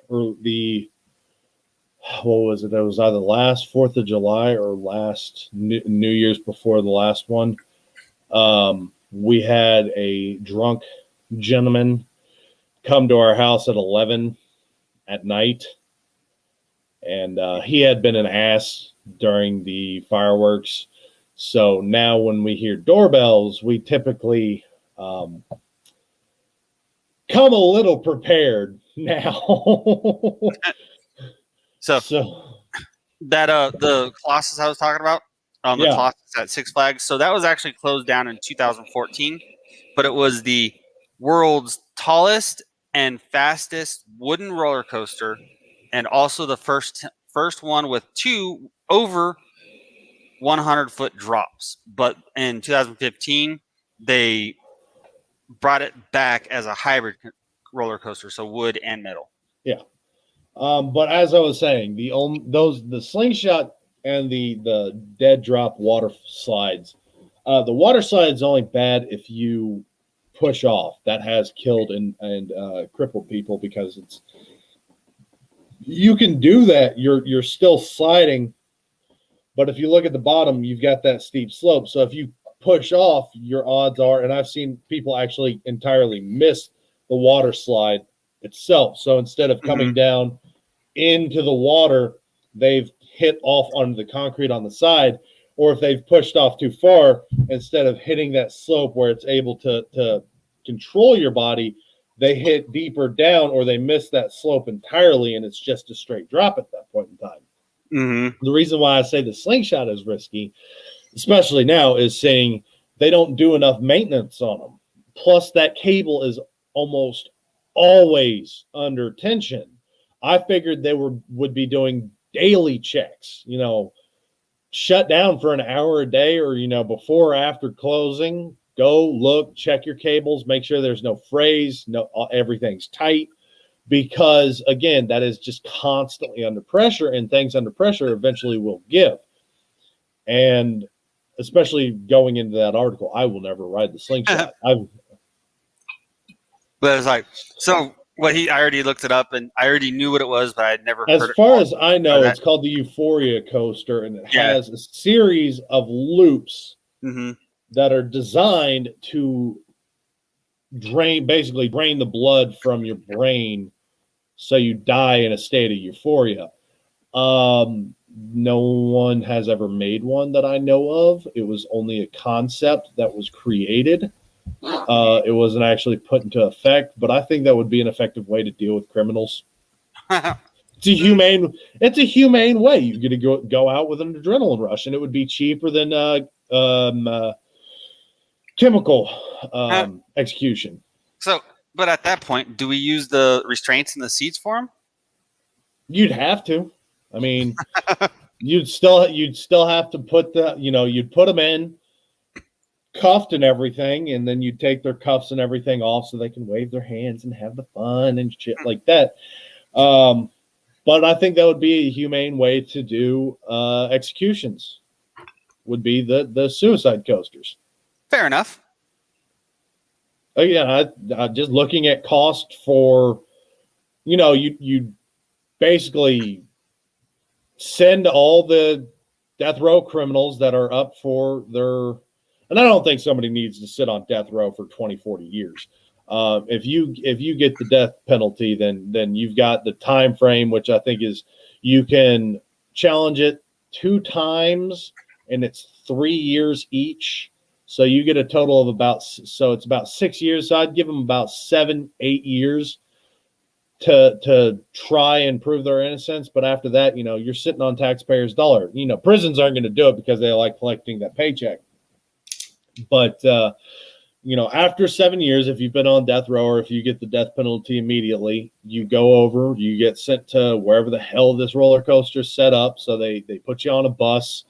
was it? It was either last 4th of July or last New Year's before the last one. We had a drunk gentleman come to our house at 11 at night. And he had been an ass during the fireworks. So now when we hear doorbells, we typically come a little prepared now. So that the Colossus I was talking about, the Colossus at Six Flags. So that was actually closed down in 2014, but it was the world's tallest and fastest wooden roller coaster, and also the first one with 2 over 100-foot drops. But in 2015, they brought it back as a hybrid roller coaster, so wood and metal. Yeah. But as I was saying, the slingshot and the dead drop water slides. The water slide is only bad if you push off. That has killed and crippled people because you can do that. You're still sliding, but if you look at the bottom, you've got that steep slope. So if you push off, your odds are, and I've seen people actually entirely miss the water slide itself. So instead of coming down into the water, they've hit off onto the concrete on the side, or if they've pushed off too far, instead of hitting that slope where it's able to control your body, they hit deeper down or they miss that slope entirely, and it's just a straight drop at that point in time. The reason why I say the slingshot is risky, especially now, is saying they don't do enough maintenance on them. Plus, that cable is almost always under tension. I figured they would be doing daily checks, shut down for an hour a day, or, before or after closing, go look, check your cables, make sure there's no frays, everything's tight, because again, that is just constantly under pressure, and things under pressure eventually will give. And especially going into that article, I will never ride the slingshot. But it's like, so I already looked it up and I already knew what it was, but I'd never heard it. As far as I know, it's called the Euphoria coaster, and it has a series of loops that are designed to drain the blood from your brain so you die in a state of euphoria. No one has ever made one that I know of. It was only a concept that was created. It wasn't actually put into effect, but I think that would be an effective way to deal with criminals. It's a humane way. You get to go out with an adrenaline rush, and it would be cheaper than chemical execution. So, but at that point, do we use the restraints in the seats for them? You'd have to. I mean, you'd still have to put you'd put them in, cuffed and everything, and then you take their cuffs and everything off so they can wave their hands and have the fun and shit like that. But I think that would be a humane way to do executions. Would be the suicide coasters. Fair enough. Again, I just looking at cost for, you basically send all the death row criminals that are up for their, and I don't think somebody needs to sit on death row for 20, 40 years. If you get the death penalty, then you've got the time frame, which I think is you can challenge it 2 times, and it's 3 years each. So you get a total of it's about 6 years. So I'd give them about 7, 8 years to try and prove their innocence. But after that, you're sitting on taxpayers' dollar. Prisons aren't going to do it because they like collecting that paycheck. But after 7 years, if you've been on death row or if you get the death penalty immediately, you go over, you get sent to wherever the hell this roller coaster is set up. So they put you on a bus,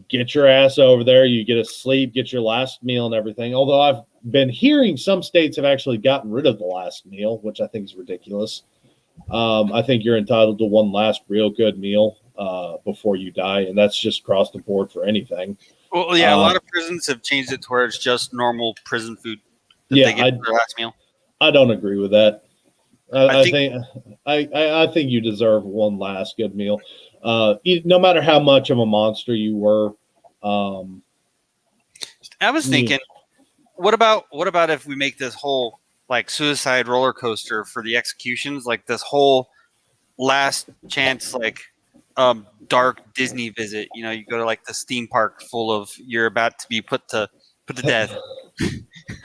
get your ass over there, you get a sleep, get your last meal and everything. Although I've been hearing some states have actually gotten rid of the last meal, which I think is ridiculous. I think you're entitled to one last real good meal before you die, and that's just across the board for anything. Well, yeah, a lot of prisons have changed it to where it's just normal prison food that they get for their last meal. I don't agree with that. I think you deserve one last good meal. No matter how much of a monster you were. I was thinking, what about if we make this whole like suicide roller coaster for the executions, like this whole last chance, like dark Disney visit? You go to like this theme park full of you're about to be put to death.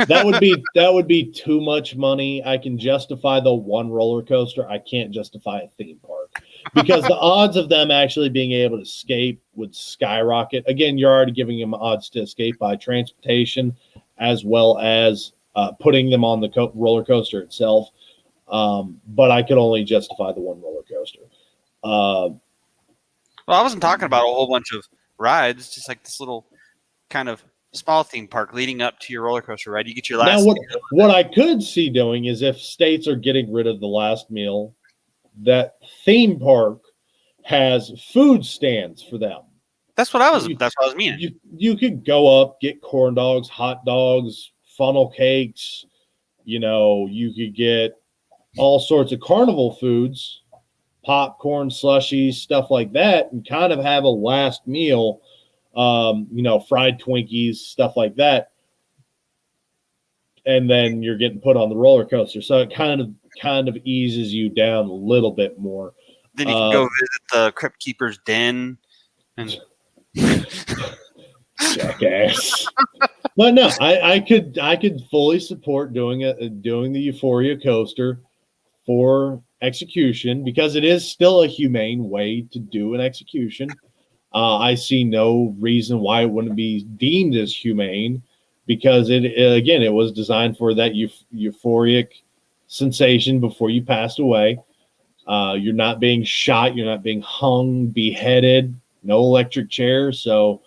That would be too much money. I can justify the one roller coaster. I can't justify a theme park because the odds of them actually being able to escape would skyrocket. Again, you're already giving them odds to escape by transportation as well as putting them on the roller coaster itself. But I could only justify the one roller coaster. Well, I wasn't talking about a whole bunch of rides, just like this little kind of small theme park leading up to your roller coaster ride. You get your last. Now, what I could see doing is if states are getting rid of the last meal, that theme park has food stands for them. That's what I was meaning. You could go up, get corn dogs, hot dogs, funnel cakes. You could get all sorts of carnival foods, popcorn, slushies, stuff like that, and kind of have a last meal. Fried Twinkies, stuff like that. And then you're getting put on the roller coaster. So it kind of eases you down a little bit more. Then you can go visit the Crypt Keeper's Den. And jackass. But no, I could fully support doing the Euphoria coaster for execution because it is still a humane way to do an execution. I see no reason why it wouldn't be deemed as humane because it was designed for that euphoric sensation before you passed away. You're not being shot. You're not being hung, beheaded, no electric chair. So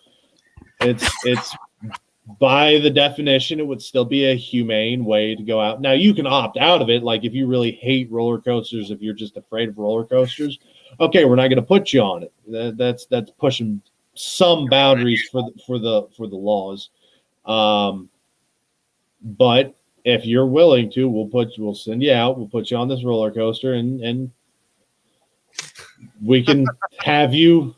it's by the definition, it would still be a humane way to go out. Now you can opt out of it. Like if you really hate roller coasters, if you're just afraid of roller coasters, okay, we're not going to put you on it. That's pushing some boundaries for the laws. But if you're willing to, we'll send you out. We'll put you on this roller coaster, and we can have you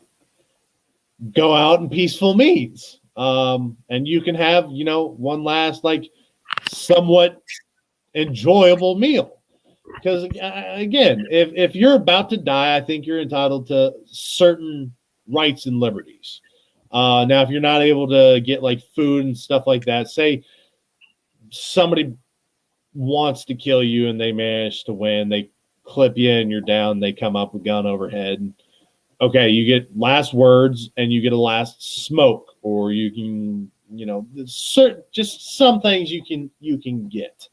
go out in peaceful means. And you can have one last like somewhat enjoyable meal. Because, again, if you're about to die, I think you're entitled to certain rights and liberties. Now, if you're not able to get, like, food and stuff like that, say somebody wants to kill you and they manage to win, they clip you and you're down, they come up with a gun overhead. Okay, you get last words and you get a last smoke, or you can, just some things you can get.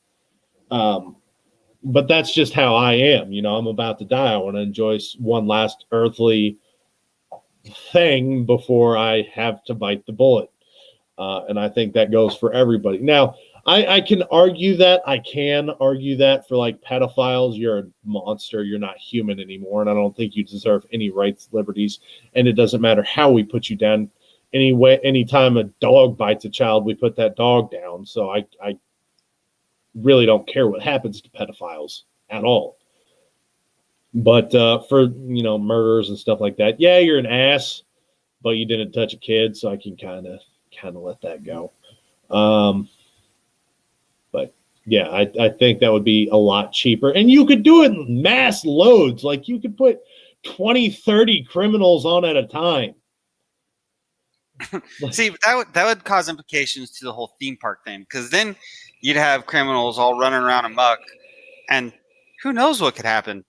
But that's just how I am. I'm about to die. I want to enjoy one last earthly thing before I have to bite the bullet. And I think that goes for everybody. Now, I can argue that. I can argue that for like pedophiles, you're a monster. You're not human anymore. And I don't think you deserve any rights, liberties. And it doesn't matter how we put you down. Anytime a dog bites a child, we put that dog down. So I really don't care what happens to pedophiles at all. But for, murderers and stuff like that, yeah, you're an ass, but you didn't touch a kid. So I can kind of let that go. But yeah, I think that would be a lot cheaper. And you could do it in mass loads. Like you could put 20, 30 criminals on at a time. See, that would cause implications to the whole theme park thing, because then you'd have criminals all running around amok, and who knows what could happen.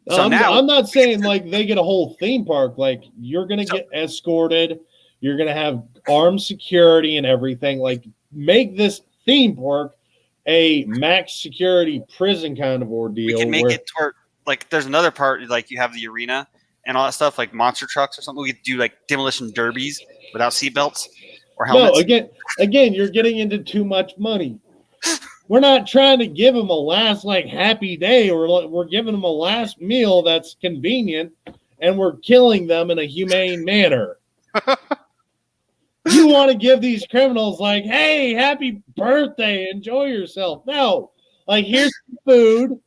So I'm not saying like they get a whole theme park. Like you're going to get escorted. You're going to have armed security and everything. Like make this theme park a max security prison kind of ordeal. We can make it to where, like, there's another part, like you have the arena and all that stuff, like monster trucks or something. We could do like demolition derbies without seatbelts or helmets. No, again, you're getting into too much money. We're not trying to give them a last like happy day, or we're giving them a last meal that's convenient, and we're killing them in a humane manner. You want to give these criminals like, hey, happy birthday, enjoy yourself. No, like here's food.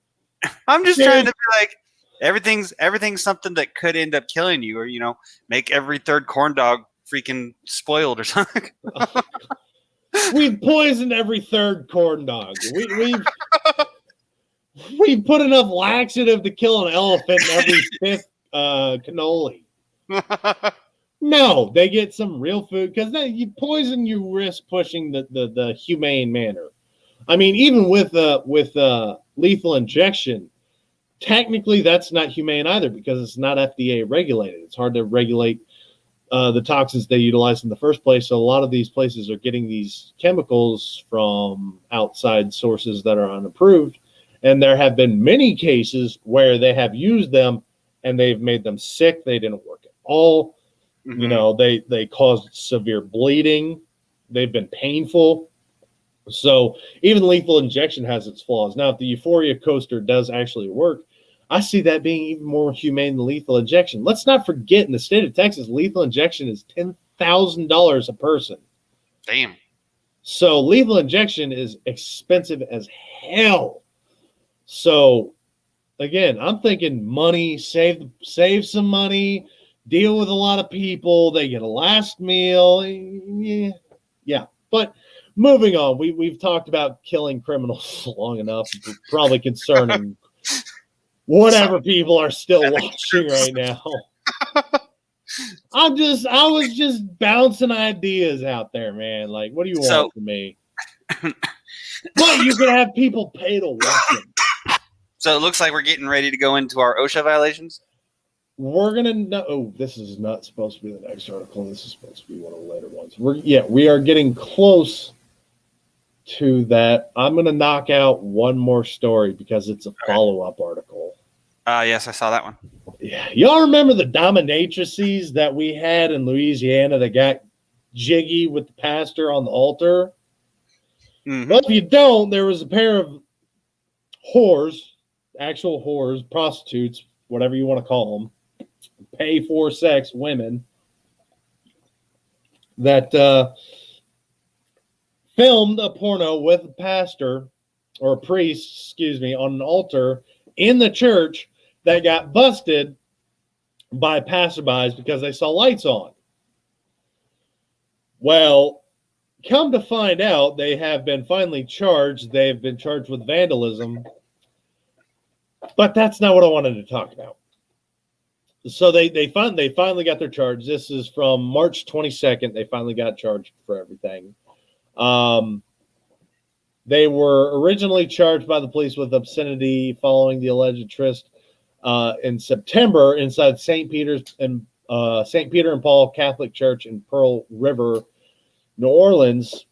I'm just trying to be like, everything's something that could end up killing you, or make every third corn dog freaking spoiled or something. We've poisoned every third corn dog. We've put enough laxative to kill an elephant in every fifth cannoli. No, they get some real food, because you poison, you risk pushing the humane manner. I mean, even with lethal injection, technically that's not humane either, because it's not FDA regulated. It's hard to regulate the toxins they utilize in the first place. So a lot of these places are getting these chemicals from outside sources that are unapproved. And there have been many cases where they have used them and they've made them sick. They didn't work at all. Mm-hmm. They caused severe bleeding. They've been painful. So even lethal injection has its flaws. Now, if the Euphoria coaster does actually work, I see that being even more humane than lethal injection. Let's not forget, in the state of Texas, lethal injection is $10,000 a person. Damn. So lethal injection is expensive as hell. So again, I'm thinking money, save some money, deal with a lot of people. They get a last meal. Yeah. But moving on, we've talked about killing criminals long enough. Probably concerning whatever people are still watching right now. I was just bouncing ideas out there, man. Like, what do you want from me? But you can have people pay to watch them. So it looks like we're getting ready to go into our OSHA violations. We're gonna know. Oh, this is not supposed to be the next article. This is supposed to be one of the later ones. We are getting close to that. I'm gonna knock out one more story because it's a follow-up article. Yes, I saw that one. Yeah, y'all remember the dominatrices that we had in Louisiana that got jiggy with the pastor on the altar? Mm-hmm. Well, if you don't, there was a pair of whores, actual whores, prostitutes, whatever you want to call them, pay for sex women, that filmed a porno with a pastor or a priest, on an altar in the church, that got busted by passerbys because they saw lights on. Well, come to find out, they have been finally charged. They've been charged with vandalism. But that's not what I wanted to talk about. So they finally got their charge. This is from March 22nd. They finally got charged for everything. They were originally charged by the police with obscenity following the alleged tryst in September inside St. Peter and Paul Catholic Church in Pearl River, New Orleans.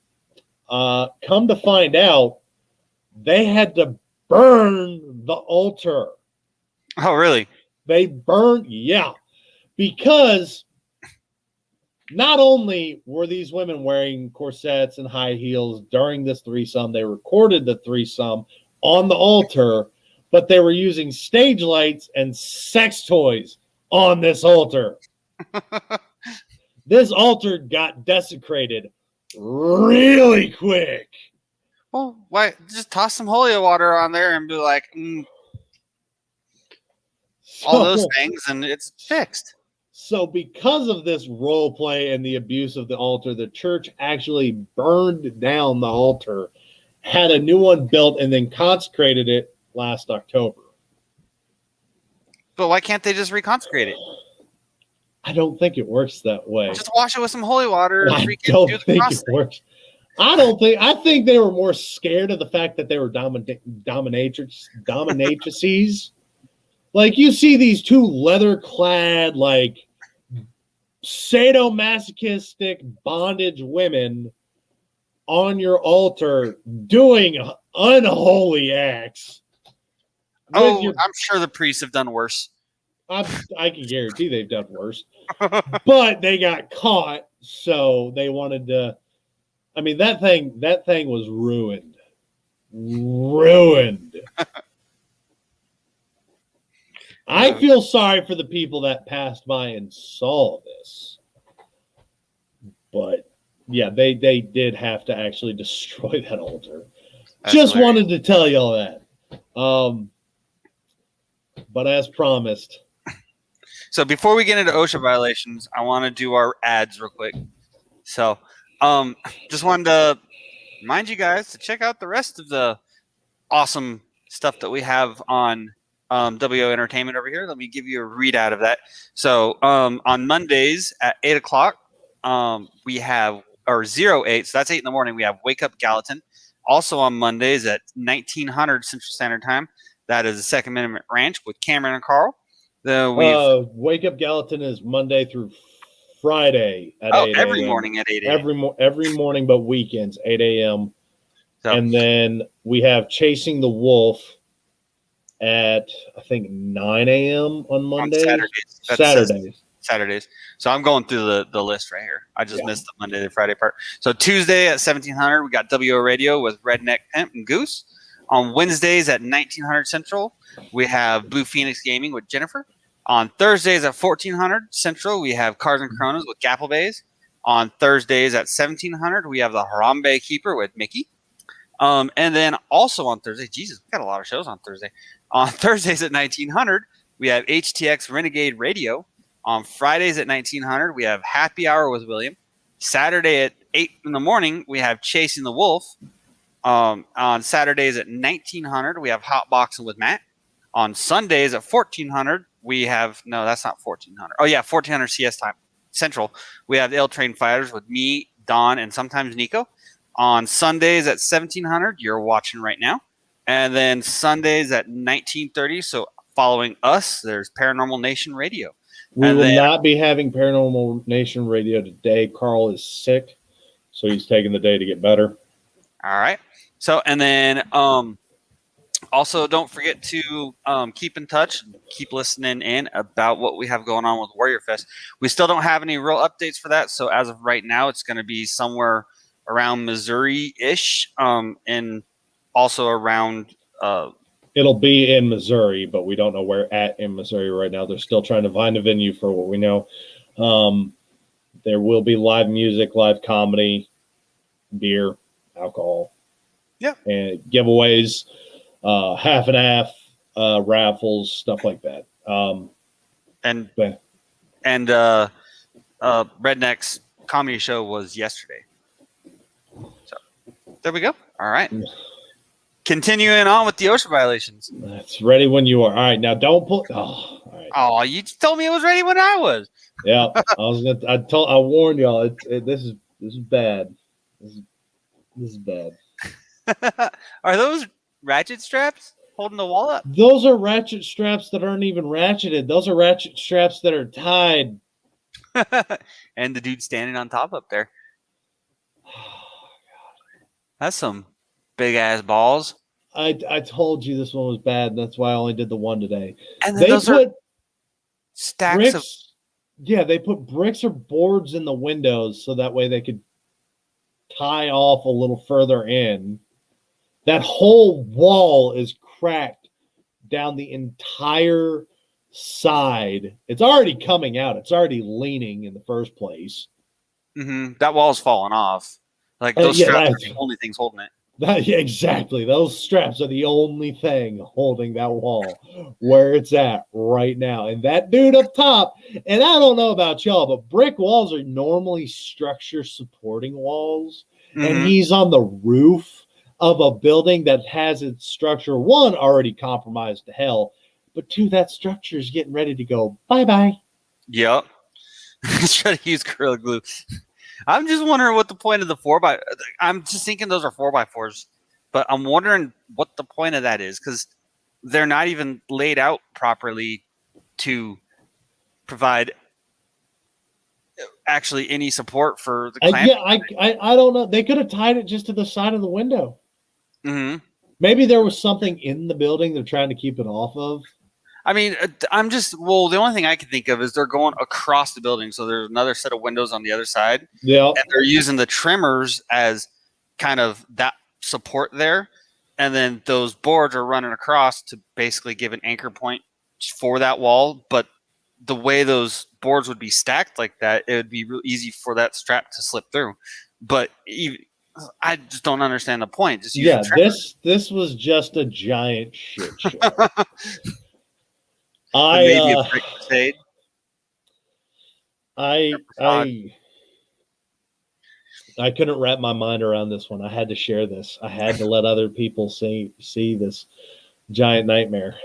Come to find out, they had to burn the altar. Oh, really? They burned, yeah, because not only were these women wearing corsets and high heels during this threesome, they recorded the threesome on the altar, but they were using stage lights and sex toys on this altar. This altar got desecrated really quick. Well, why just toss some holy water on there and be like, all those things, and it's fixed. So because of this role play and the abuse of the altar, the church actually burned down the altar, had a new one built, and then consecrated it last October. But why can't they just reconsecrate it? I don't think it works that way. Just wash it with some holy water. I don't think it works. I think they were more scared of the fact that they were dominatrices. Like, you see these two leather-clad, like, sadomasochistic bondage women on your altar doing unholy acts. I'm sure the priests have done worse. I can guarantee they've done worse. But they got caught, so they wanted to. I mean, that thing was ruined. I feel sorry for the people that passed by and saw this. But yeah, they did have to actually destroy that altar. Just wanted to tell y'all that. But as promised. So before we get into OSHA violations, I want to do our ads real quick. So just wanted to remind you guys to check out the rest of the awesome stuff that we have on WO Entertainment over here. Let me give you a readout of that. So on Mondays at 8 o'clock, we have, or 08, so that's 8 in the morning, we have Wake Up Gallatin. Also on Mondays at 1900 Central Standard Time, that is the Second Amendment Ranch with Cameron and Carl. Wake Up Gallatin is Monday through Friday at 8 every a.m. morning at 8 a.m. Every morning but weekends, 8 a.m. So, and then we have Chasing the Wolf at, I think, 9 a.m. on Mondays. Saturdays. So I'm going through the list right here. I just missed the Monday to Friday part. So Tuesday at 1700, we got WO Radio with Redneck Pimp and Goose. On Wednesdays at 1900 Central, we have Blue Phoenix Gaming with Jennifer. On Thursdays at 1400 Central, we have Cars and Coronas with Gapple Bays. On Thursdays at 1700, we have the Harambe Keeper with Mickey. And then also on Thursday, Jesus, we got a lot of shows on Thursday. On Thursdays at 1900, we have HTX Renegade Radio. On Fridays at 1900, we have Happy Hour with William. Saturday at 8 in the morning, we have Chasing the Wolf. On Saturdays at 1900, we have Hot Boxing with Matt. On Sundays at 1400, we have, no, that's not 1400. Oh, yeah, 1400 CS time Central. We have the L Train Fighters with me, Don, and sometimes Niko. On Sundays at 1700, you're watching right now. And then Sundays at 1930, so following us, there's Paranormal Nation Radio. We will not be having Paranormal Nation Radio today. Carl is sick, so he's taking the day to get better. All right. So, and then also don't forget to keep in touch, keep listening in about what we have going on with Warrior Fest. We still don't have any real updates for that. So as of right now, it's going to be somewhere around Missouri-ish, and also around it'll be in Missouri, but we don't know where at in Missouri right now. They're still trying to find a venue for what we know. There will be live music, live comedy, beer, alcohol, and giveaways, half and half, raffles, stuff like that. And Redneck's comedy show was yesterday. So there we go. All right. Continuing on with the OSHA violations. It's ready when you are. All right, now don't pull. Oh, all right. Oh, you told me it was ready when I was. Yeah, I warned y'all. This is bad. This is bad. Are those ratchet straps holding the wall up? Those are ratchet straps that aren't even ratcheted. Those are ratchet straps that are tied. And the dude standing on top up there. That's some big ass balls. I told you this one was bad. And that's why I only did the one today. And then those are stacks Yeah, they put bricks or boards in the windows so that way they could tie off a little further in. That whole wall is cracked down the entire side. It's already coming out. It's already leaning in the first place. That wall's falling off. Like those yeah, straps are the only things holding it. Yeah, exactly. Those straps are the only thing holding that wall where it's at right now. And that dude up top, and I don't know about y'all, but brick walls are normally structure supporting walls. And he's on the roof of a building that has its structure, one, already compromised to hell, but two, that structure is getting ready to go bye-bye. Yep. Let's try to use Gorilla Glue. I'm just wondering what the point of the 4x. I'm just thinking those are 4x4s, but I'm wondering what the point of that is because they're not even laid out properly to provide actually any support for the clamp. I don't know. They could have tied it just to the side of the window. Maybe there was something in the building they're trying to keep it off of. I mean, the only thing I can think of is they're going across the building. So there's another set of windows on the other side. Yeah. And they're using the trimmers as kind of that support there. And then those boards are running across to basically give an anchor point for that wall. But the way those boards would be stacked like that, it would be real easy for that strap to slip through. But I just don't understand the point. Just this was just a giant shit show. Maybe a brick crusade. I couldn't wrap my mind around this one. I had to share this. I had to let other people see this giant nightmare.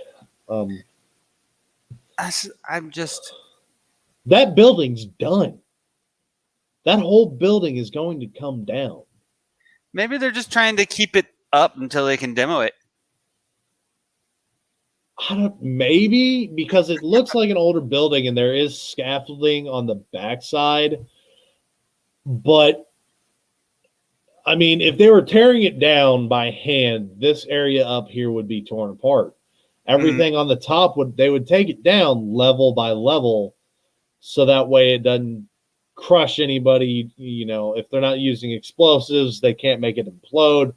That building's done. That whole building is going to come down. Maybe they're just trying to keep it up until they can demo it. Maybe because it looks like an older building and there is scaffolding on the backside. But I mean, if they were tearing it down by hand, this area up here would be torn apart. Everything on the top they would take it down level by level, so that way it doesn't crush anybody. You know, if they're not using explosives, they can't make it implode.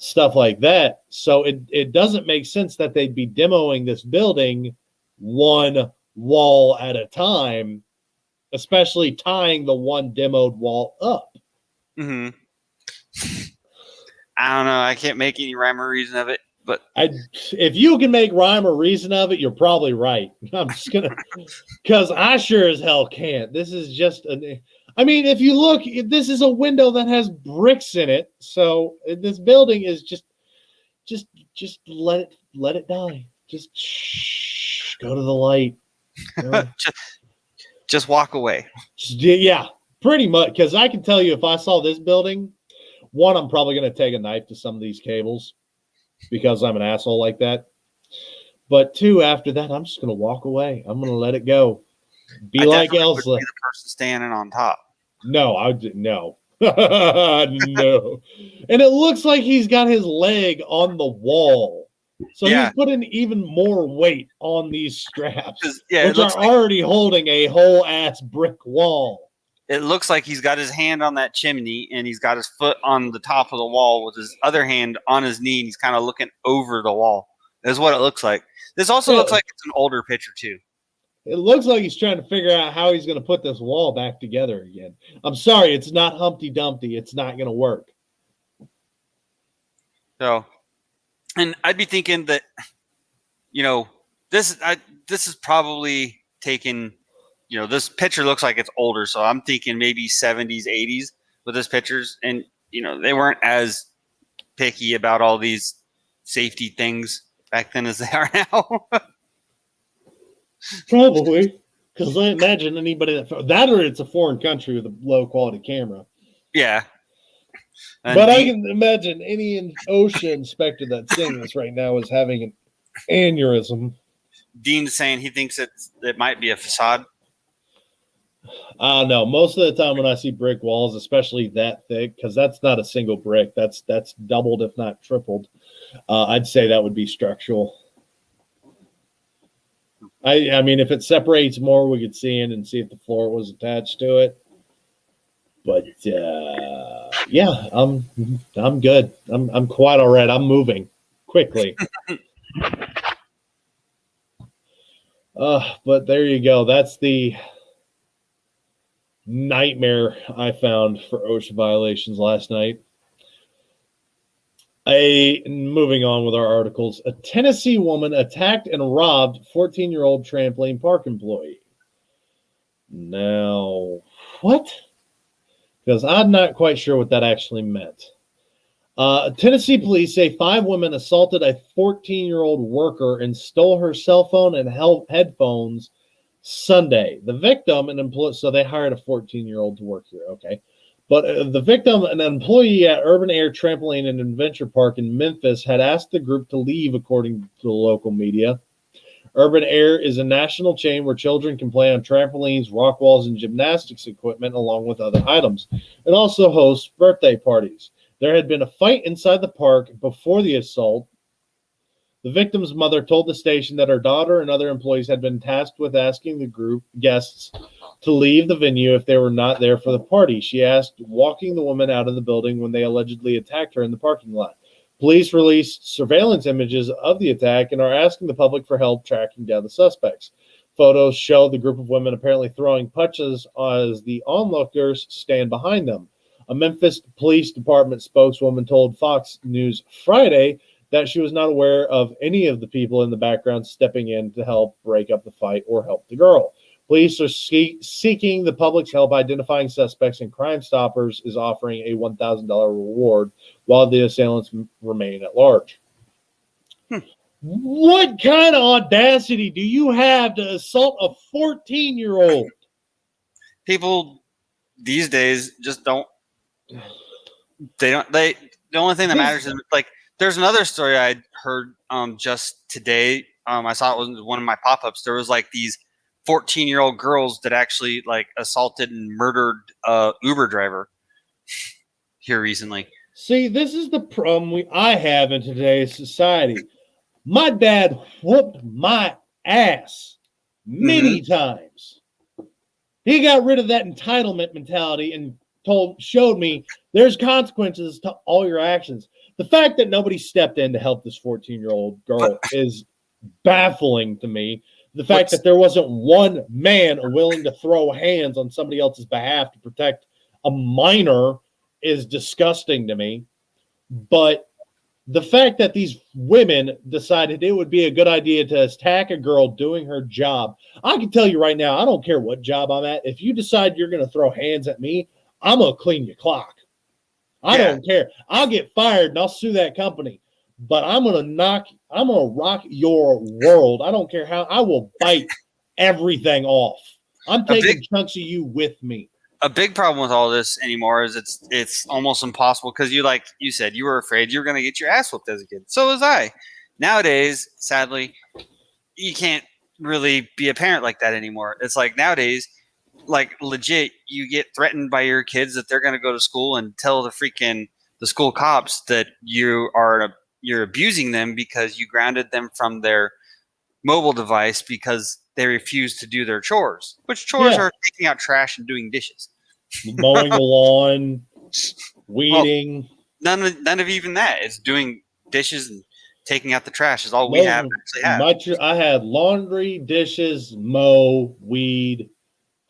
Stuff like that. So it doesn't make sense that they'd be demoing this building one wall at a time, especially tying the one demoed wall up. I don't know. I can't make any rhyme or reason of it, but if you can make rhyme or reason of it, you're probably right. I'm just gonna, because I sure as hell can't. This is just I mean, if you look, this is a window that has bricks in it. So this building is just let it die. Just go to the light. just walk away. Yeah, pretty much. Because I can tell you, if I saw this building, one, I'm probably going to take a knife to some of these cables because I'm an asshole like that. But two, after that, I'm just going to walk away. I'm going to let it go. Be like Elsa. Be the person standing on top. No, no. No. And it looks like he's got his leg on the wall. So he's putting even more weight on these straps, which are already holding a whole ass brick wall. It looks like he's got his hand on that chimney and he's got his foot on the top of the wall with his other hand on his knee, and he's kind of looking over the wall. That's what it looks like. This also looks like it's an older picture too. It looks like he's trying to figure out how he's going to put this wall back together again. I'm sorry, it's not Humpty Dumpty. It's not going to work. So, and I'd be thinking that, you know, this is probably taken, you know, this picture looks like it's older. So I'm thinking maybe 70s, 80s with this pictures. And, you know, they weren't as picky about all these safety things back then as they are now. Probably, because I imagine anybody that or it's a foreign country with a low quality camera. Yeah, but I can imagine any OSHA inspector that's seeing this right now is having an aneurysm. Dean's saying he thinks it might be a facade. I don't know. Most of the time when I see brick walls, especially that thick, because that's not a single brick, that's doubled if not tripled. I'd say that would be structural. I mean, if it separates more, we could see in and see if the floor was attached to it. But yeah, I'm good. I'm quite all right. I'm moving quickly. But there you go. That's the nightmare I found for OSHA violations last night. Moving on with our articles. A Tennessee woman attacked and robbed 14-year-old trampoline park employee. Now, what? Because I'm not quite sure what that actually meant. Tennessee police say 5 women assaulted a 14-year-old worker and stole her cell phone and headphones Sunday. The victim, an employee, so they hired a 14-year-old to work here. Okay. But the victim, an employee at Urban Air Trampoline and Adventure Park in Memphis, had asked the group to leave, according to the local media. Urban Air is a national chain where children can play on trampolines, rock walls, and gymnastics equipment, along with other items. It also hosts birthday parties. There had been a fight inside the park before the assault. The victim's mother told the station that her daughter and other employees had been tasked with asking the group guests to leave the venue if they were not there for the party. She asked, walking the woman out of the building when they allegedly attacked her in the parking lot. Police released surveillance images of the attack and are asking the public for help tracking down the suspects. Photos show the group of women apparently throwing punches as the onlookers stand behind them. A Memphis Police Department spokeswoman told Fox News Friday that she was not aware of any of the people in the background stepping in to help break up the fight or help the girl. Police are seeking the public's help identifying suspects, and Crime Stoppers is offering a $1,000 reward while the assailants remain at large. What kind of audacity do you have to assault a 14-year-old? People these days just don't. The only thing that matters is like. There's another story I heard just today. I saw it was one of my pop-ups. There was like these 14-year-old girls that actually like assaulted and murdered a Uber driver here recently. See, this is the problem I have in today's society. My dad whooped my ass many times. He got rid of that entitlement mentality and showed me there's consequences to all your actions. The fact that nobody stepped in to help this 14-year-old girl is baffling to me. The fact that there wasn't one man willing to throw hands on somebody else's behalf to protect a minor is disgusting to me. But the fact that these women decided it would be a good idea to attack a girl doing her job, I can tell you right now, I don't care what job I'm at. If you decide you're going to throw hands at me, I'm going to clean your clock. I don't care. I'll get fired and I'll sue that company. But I'm gonna rock your world. I don't care how. I will bite everything off. I'm taking chunks of you with me. A big problem with all this anymore is it's almost impossible because you said you were afraid you were gonna get your ass whooped as a kid. So was I. Nowadays, sadly, you can't really be a parent like that anymore. It's like nowadays, like legit, you get threatened by your kids that they're gonna go to school and tell the school cops that you're abusing them because you grounded them from their mobile device because they refuse to do their chores. Which chores are taking out trash and doing dishes, mowing the lawn, weeding. Well, none of even that. It's doing dishes and taking out the trash is all we actually have. I had laundry, dishes, mow, weed,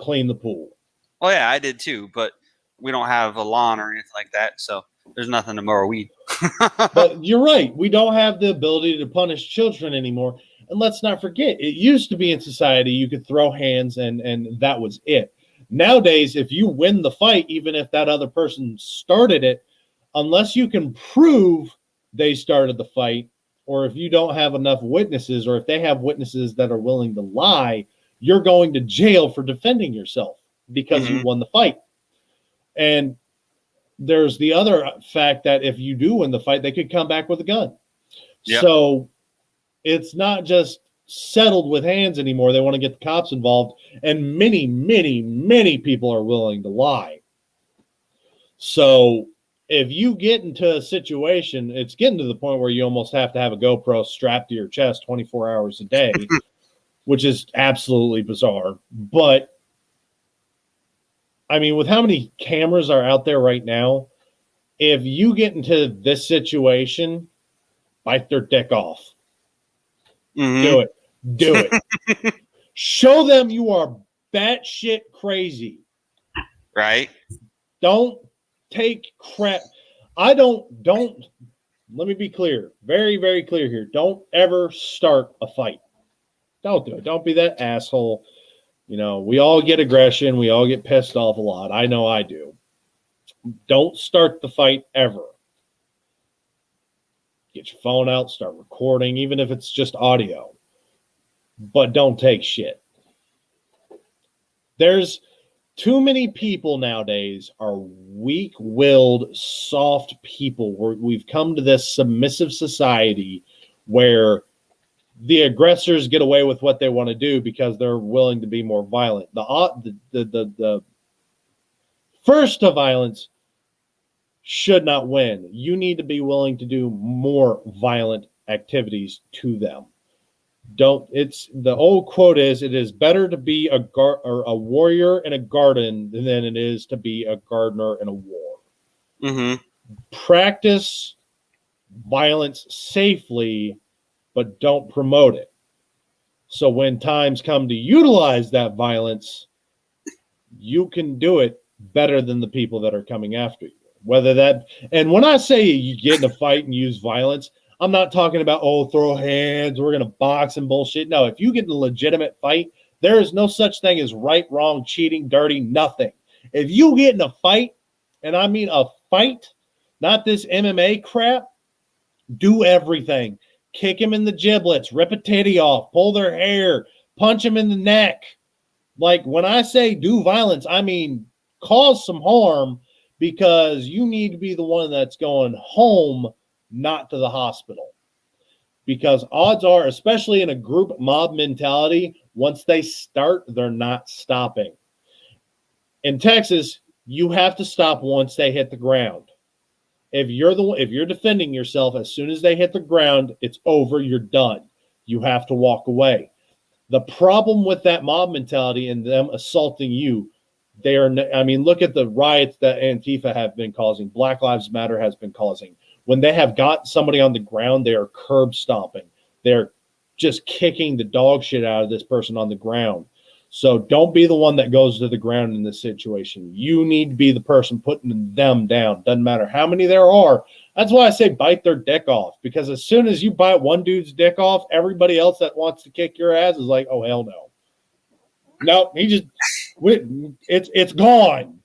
clean the pool. Oh yeah, I did too, but we don't have a lawn or anything like that, so there's nothing to mow or weed. But you're right. We don't have the ability to punish children anymore. And let's not forget, it used to be in society you could throw hands and that was it. Nowadays, if you win the fight, even if that other person started it, unless you can prove they started the fight, or if you don't have enough witnesses, or if they have witnesses that are willing to lie, you're going to jail for defending yourself because you won the fight. And there's the other fact that if you do win the fight, they could come back with a gun. Yep. So it's not just settled with hands anymore. They want to get the cops involved. And many, many, many people are willing to lie. So if you get into a situation, it's getting to the point where you almost have to have a GoPro strapped to your chest 24 hours a day which is absolutely bizarre. But I mean, with how many cameras are out there right now, if you get into this situation, bite their dick off. Mhm. Do it. Do it. Show them you are batshit crazy. Right? Don't take crap. Don't, let me be clear. Very, very clear here. Don't ever start a fight. Don't do it. Don't be that asshole. You know, we all get aggression. We all get pissed off a lot. I know I do. Don't start the fight ever. Get your phone out, start recording, even if it's just audio. But don't take shit. There's too many people nowadays are weak-willed, soft people. We've come to this submissive society where the aggressors get away with what they want to do because they're willing to be more violent. The first to violence should not win. You need to be willing to do more violent activities to them. It's the old quote is, it is better to be a warrior in a garden than it is to be a gardener in a war. Mm-hmm. Practice violence safely, but don't promote it. So when times come to utilize that violence, you can do it better than the people that are coming after you. And when I say you get in a fight and use violence, I'm not talking about, throw hands, we're going to box and bullshit. No, if you get in a legitimate fight, there is no such thing as right, wrong, cheating, dirty, nothing. If you get in a fight, and I mean a fight, not this MMA crap, do everything. Kick him in the giblets, rip a titty off, pull their hair, punch him in the neck. Like when I say do violence, I mean cause some harm, because you need to be the one that's going home, not to the hospital. Because odds are, especially in a group mob mentality, once they start, they're not stopping. In Texas, you have to stop once they hit the ground. If you're defending yourself, as soon as they hit the ground, it's over, you're done. You have to walk away. The problem with that mob mentality and them assaulting you, look at the riots that Antifa have been causing, Black Lives Matter has been causing. When they have got somebody on the ground, they are curb stomping. They're just kicking the dog shit out of this person on the ground. So don't be the one that goes to the ground in this situation. You need to be the person putting them down. Doesn't matter how many there are. That's why I say bite their dick off. Because as soon as you bite one dude's dick off, everybody else that wants to kick your ass is like, oh, hell no. No, it's gone.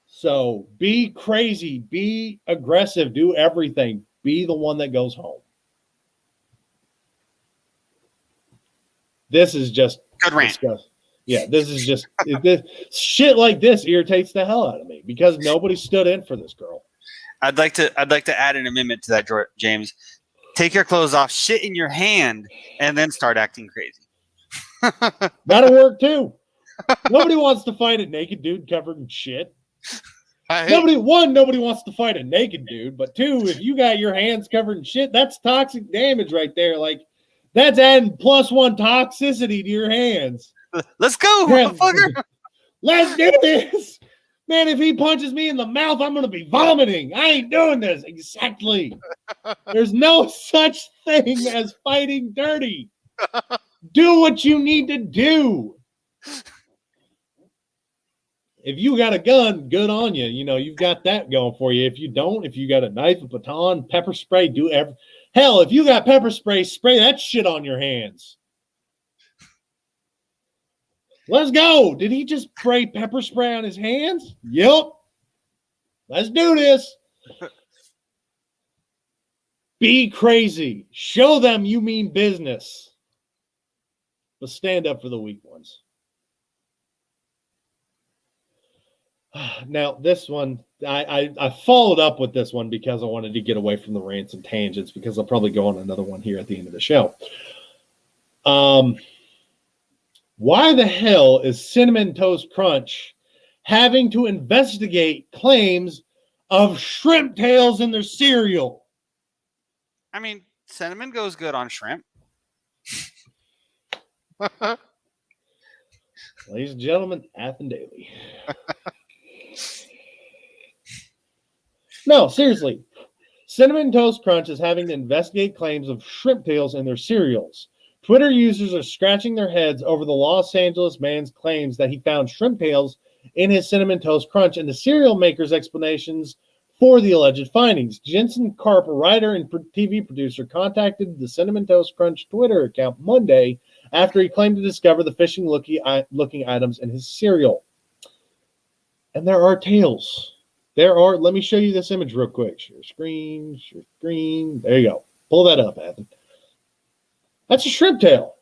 So be crazy, be aggressive, do everything. Be the one that goes home. This is just good rant. Disgusting. Yeah, this is just shit like this irritates the hell out of me because nobody stood in for this girl. I'd like to add an amendment to that, James. Take your clothes off, shit in your hand, and then start acting crazy. That'll work too. Nobody wants to fight a naked dude covered in shit. Nobody wants to fight a naked dude, but two, if you got your hands covered in shit, that's toxic damage right there. Like, that's adding +1 toxicity to your hands. Let's go, motherfucker. Let's do this. Man, if he punches me in the mouth, I'm going to be vomiting. I ain't doing this. Exactly. There's no such thing as fighting dirty. Do what you need to do. If you got a gun, good on you. You know, you've got that going for you. If you don't, if you got a knife, a baton, pepper spray, hell, if you got pepper spray, spray that shit on your hands. Let's go. Did he just spray pepper spray on his hands? Yep. Let's do this. Be crazy. Show them you mean business. But stand up for the weak ones. Now, this one, I followed up with this one because I wanted to get away from the rants and tangents, because I'll probably go on another one here at the end of the show. Why the hell is Cinnamon Toast Crunch having to investigate claims of shrimp tails in their cereal? I mean, cinnamon goes good on shrimp. Ladies and gentlemen, Athen Daily. No, seriously. Cinnamon Toast Crunch is having to investigate claims of shrimp tails in their cereals. Twitter users are scratching their heads over the Los Angeles man's claims that he found shrimp tails in his Cinnamon Toast Crunch and the cereal maker's explanations for the alleged findings. Jensen Karp, a writer and TV producer, contacted the Cinnamon Toast Crunch Twitter account Monday after he claimed to discover the fishing-looking items in his cereal. And there are tails. Let me show you this image real quick. Share screen. There you go. Pull that up, Athen. That's a shrimp tail.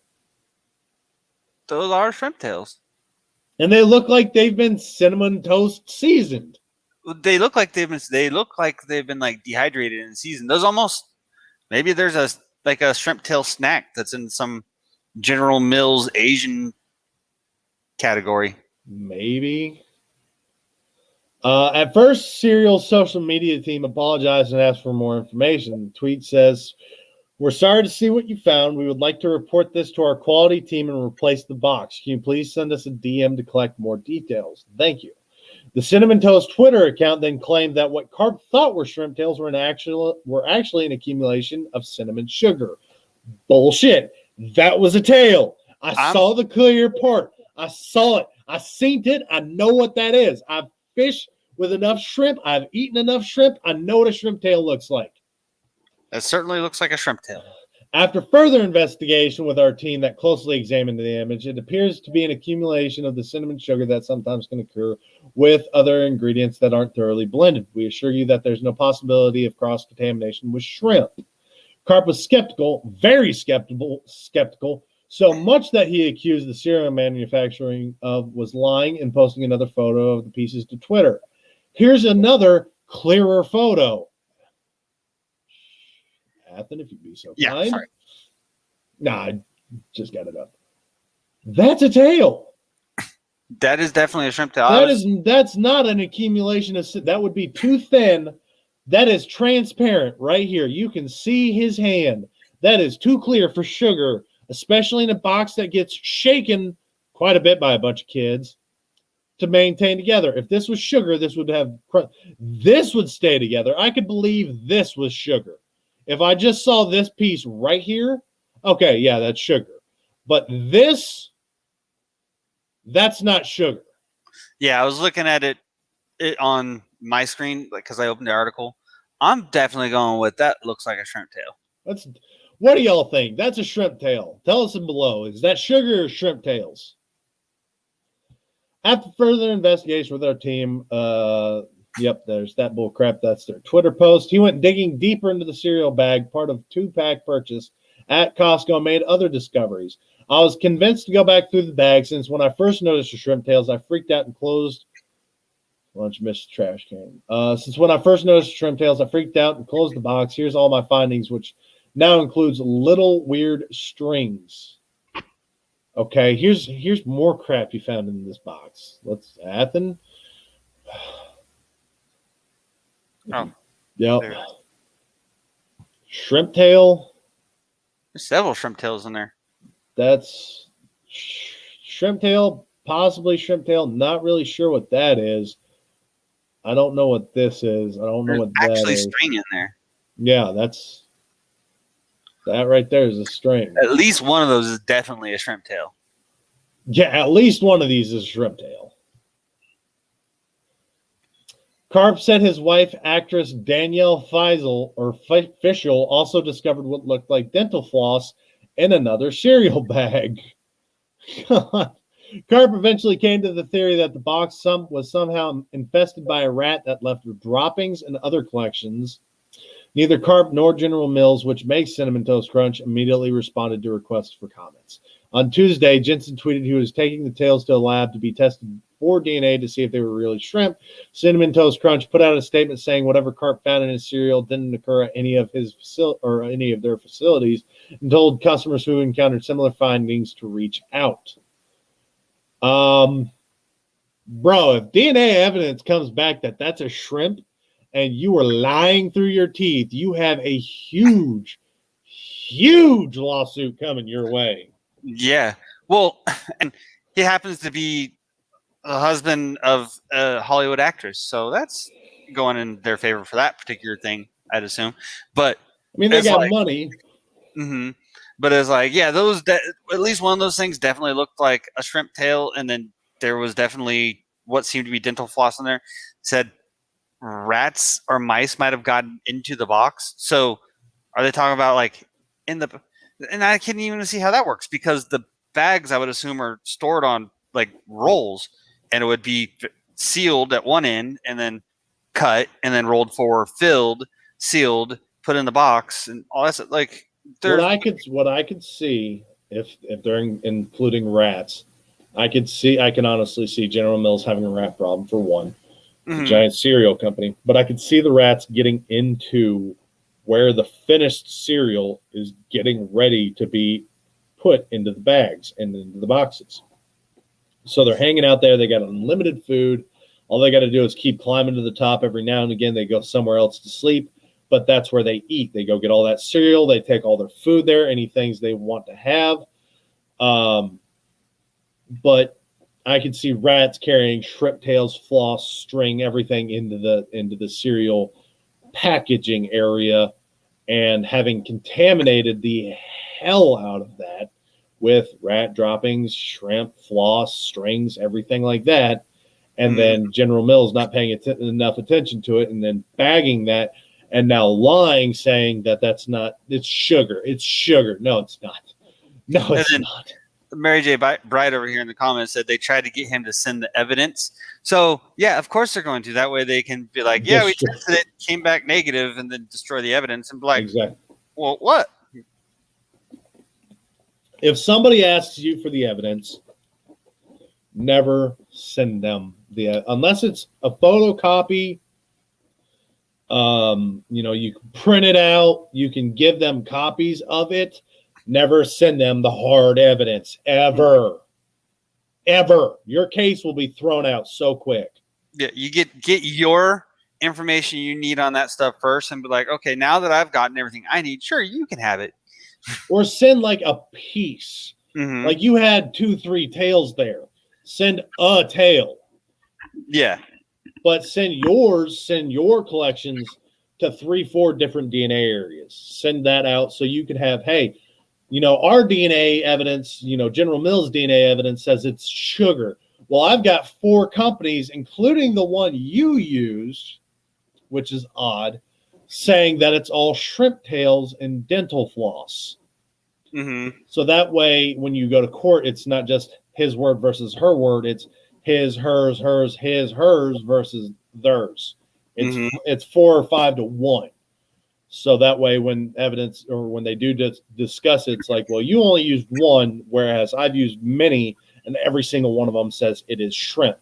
Those are shrimp tails. And they look like they've been cinnamon toast seasoned. They look like they've been like dehydrated and seasoned. Those almost, maybe there's a shrimp tail snack that's in some General Mills Asian category. Maybe. At first, Cereal's social media team apologized and asked for more information. The tweet says, "We're sorry to see what you found. We would like to report this to our quality team and replace the box. Can you please send us a DM to collect more details? Thank you." The Cinnamon Toast Twitter account then claimed that what Karp thought were shrimp tails were actually an accumulation of cinnamon sugar. Bullshit. That was a tail. I saw the clear part. I saw it. I seen it. I know what that is. I've fished with enough shrimp. I've eaten enough shrimp. I know what a shrimp tail looks like. It certainly looks like a shrimp tail. After further investigation with our team that closely examined the image, it appears to be an accumulation of the cinnamon sugar that sometimes can occur with other ingredients that aren't thoroughly blended. We assure you that there's no possibility of cross-contamination with shrimp. Karp was skeptical, very skeptical, so much that he accused the cereal manufacturing of was lying and posting another photo of the pieces to Twitter. Here's another clearer photo. Athen, if you'd be so kind. Sorry. Nah, I just got it up. That's a tail. That is definitely a shrimp tail. That's not an accumulation of. That would be too thin. That is transparent right here. You can see his hand. That is too clear for sugar, especially in a box that gets shaken quite a bit by a bunch of kids to maintain together. If this was sugar, this would stay together. I could believe this was sugar. If I just saw this piece right here, okay, yeah, that's sugar. But that's not sugar. Yeah, I was looking at it on my screen because I opened the article. I'm definitely going with that. Looks like a shrimp tail. What do y'all think? That's a shrimp tail. Tell us below. Is that sugar or shrimp tails? After further investigation with our team, yep, there's that bull crap. That's their Twitter post. He went digging deeper into the cereal bag, part of a 2-pack purchase at Costco, and made other discoveries. I was convinced to go back through the bag since when I first noticed the shrimp tails, I freaked out and closed. Lunch missed the trash can. Since when I first noticed the shrimp tails, I freaked out and closed the box. Here's all my findings, which now includes little weird strings. Okay, here's more crap you found in this box. Let's Athen. Oh, yep. there. Shrimp tail. There's several shrimp tails in there. That's shrimp tail, possibly shrimp tail. Not really sure what that is. I don't know what this is. I don't know what that is. Actually, string in there. Yeah, that right there is a string. At least one of those is definitely a shrimp tail. Yeah, at least one of these is a shrimp tail. Karp said his wife, actress Danielle Fishel, also discovered what looked like dental floss in another cereal bag. Karp eventually came to the theory that the box was somehow infested by a rat that left droppings and other collections. Neither Karp nor General Mills, which makes Cinnamon Toast Crunch, immediately responded to requests for comments. On Tuesday, Jensen tweeted he was taking the tails to a lab to be tested for DNA to see if they were really shrimp. Cinnamon Toast Crunch put out a statement saying whatever Karp found in his cereal didn't occur at any of their facilities, and told customers who encountered similar findings to reach out. Bro, if DNA evidence comes back that that's a shrimp and you were lying through your teeth, you have a huge lawsuit coming your way. Yeah. Well, and he happens to be the husband of a Hollywood actress, so that's going in their favor for that particular thing, I'd assume. But I mean, they it's got like, money. mm-hmm. But it's like, yeah, at least one of those things definitely looked like a shrimp tail, and then there was definitely what seemed to be dental floss in there. Said rats or mice might have gotten into the box. So are they talking about like in the? And I can't even see how that works because the bags I would assume are stored on like rolls, and it would be sealed at one end and then cut and then rolled forward, filled, sealed, put in the box, and all that's like. What I could see if they're including rats, I can honestly see General Mills having a rat problem for one. It's a giant cereal company, but I could see the rats getting into where the finished cereal is getting ready to be put into the bags and into the boxes. So they're hanging out there. They got unlimited food. All they got to do is keep climbing to the top. Every now and again, they go somewhere else to sleep. But that's where they eat. They go get all that cereal. They take all their food there, any things they want to have. But I could see rats carrying shrimp tails, floss, string, everything into the cereal packaging area and having contaminated the hell out of that with rat droppings, shrimp, floss, strings, everything like that. And then General Mills not paying enough attention to it and then bagging that. And now lying, saying that it's sugar. It's sugar. No, it's not. No, it's not. Mary J. Bright over here in the comments said they tried to get him to send the evidence. So, yeah, of course they're going to. That way they can be like, yeah, we tested it, came back negative, and then destroy the evidence and be like, exactly. Well, what? If somebody asks you for the evidence, never send them unless it's a photocopy. You can print it out. You can give them copies of it. Never send them the hard evidence ever. Your case will be thrown out so quick. Yeah, you get your information you need on that stuff first, and be like, okay, now that I've gotten everything I need, sure, you can have it. Or send like a piece. Like you had 2-3 tails there. Send a tail. Yeah. But send your collections to 3-4 different DNA areas. Send that out so you can have, hey, our DNA evidence, General Mills DNA evidence says it's sugar. Well, I've got 4 companies, including the one you used, which is odd, saying that it's all shrimp tails and dental floss. So that way, when you go to court, it's not just his word versus her word. It's his, hers, his, hers versus theirs. It's 4 or 5 to 1. So that way, when evidence or when they do discuss it, it's like, well, you only used one, whereas I've used many, and every single one of them says it is shrimp.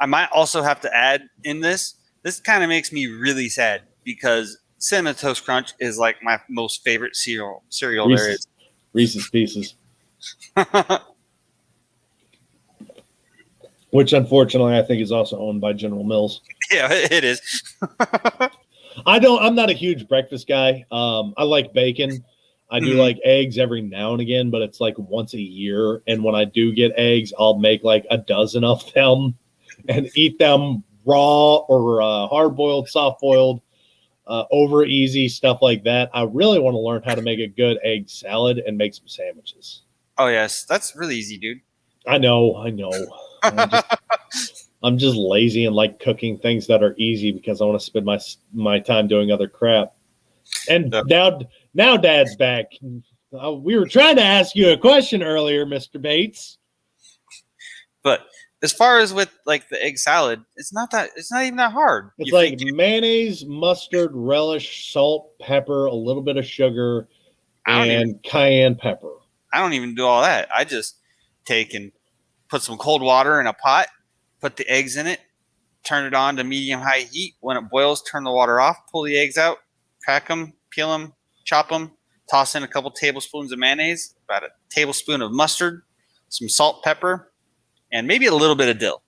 I might also have to add in this kind of makes me really sad because Cinnamon Toast Crunch is like my most favorite cereal there is. Reese's Pieces. Which, unfortunately, I think is also owned by General Mills. Yeah, it is. I'm not a huge breakfast guy. I like bacon. I do like eggs every now and again, but it's like once a year. And when I do get eggs, I'll make like a dozen of them and eat them raw or hard-boiled, soft-boiled, over easy, stuff like that. I really want to learn how to make a good egg salad and make some sandwiches. Oh, yes. That's really easy, dude. I know. I'm just lazy and like cooking things that are easy because I want to spend my time doing other crap. And now Dad's back. We were trying to ask you a question earlier, Mr. Bates. But as far as with like the egg salad, it's not even that hard. It's like mayonnaise, mustard, relish, salt, pepper, a little bit of sugar, and cayenne pepper. I don't even do all that. I just take and put some cold water in a pot, put the eggs in it, turn it on to medium-high heat. When it boils, turn the water off, pull the eggs out, crack them, peel them, chop them, toss in a couple tablespoons of mayonnaise, about a tablespoon of mustard, some salt, pepper, and maybe a little bit of dill.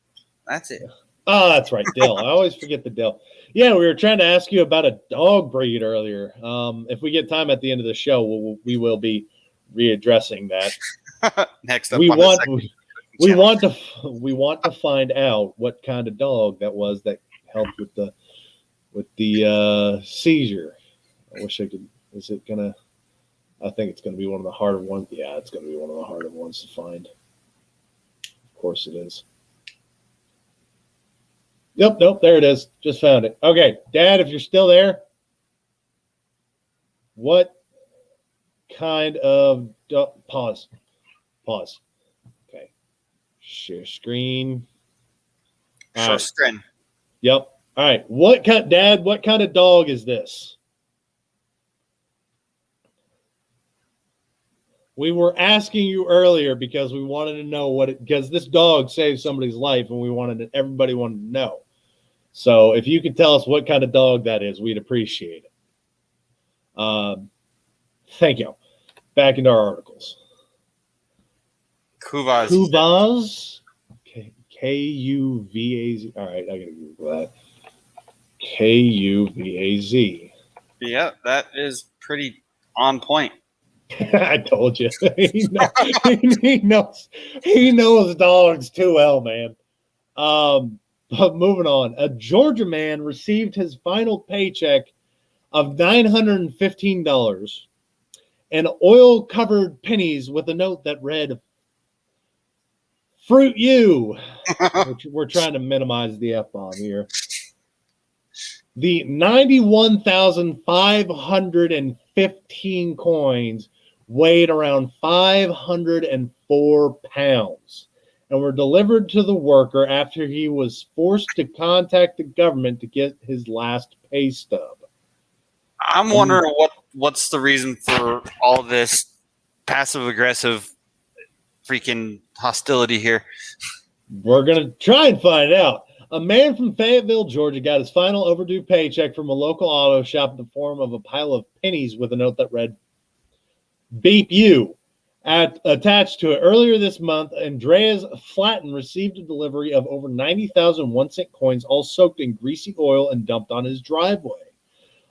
That's it. Oh, that's right, dill. I always forget the dill. Yeah, we were trying to ask you about a dog breed earlier. If we get time at the end of the show, we will be readdressing that. Next up, we on the want second we want to find out what kind of dog that was that helped with the seizure. I wish I could. Is it gonna? I think it's gonna be one of the harder ones. Yeah, it's gonna be one of the harder ones to find. Of course, it is. Nope, there it is. Just found it. Okay, Dad, if you're still there, what kind of pause? Okay, share screen. All short right. screen. Yep. All right. Dad? What kind of dog is this? We were asking you earlier because we wanted to know because this dog saved somebody's life, and everybody wanted to know. So if you could tell us what kind of dog that is, we'd appreciate it. Thank you. Back into our articles. Kuvaz. Kuvaz. K-U-V-A-Z. All right, I gotta Google that. K-U-V-A-Z. Yeah, that is pretty on point. I told you. He knows dogs too well, man. But moving on. A Georgia man received his final paycheck of $915 and oil-covered pennies with a note that read, "Fruit you." We're trying to minimize the F-bomb here. The 91,515 coins weighed around 504 pounds and were delivered to the worker after he was forced to contact the government to get his last pay stub. I'm wondering what's the reason for all this passive-aggressive freaking hostility here. We're going to try and find out. A man from Fayetteville, Georgia, got his final overdue paycheck from a local auto shop in the form of a pile of pennies with a note that read, "Beep you." Attached to it earlier this month, Andreas Flatten received a delivery of over 90,000 1-cent coins, all soaked in greasy oil and dumped on his driveway.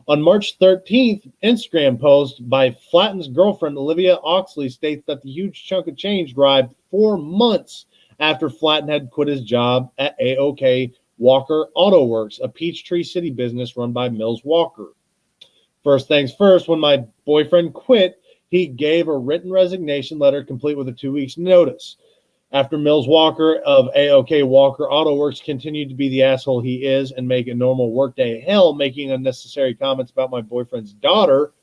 On March 13th, Instagram post by Flatten's girlfriend, Olivia Oxley, states that the huge chunk of change arrived 4 months after Flatten had quit his job at AOK Walker Auto Works, a Peachtree City business run by Mills Walker. First things first, when my boyfriend quit, he gave a written resignation letter complete with a 2 weeks notice. After Mills Walker of AOK Walker Auto Works continued to be the asshole he is and make a normal workday hell, making unnecessary comments about my boyfriend's daughter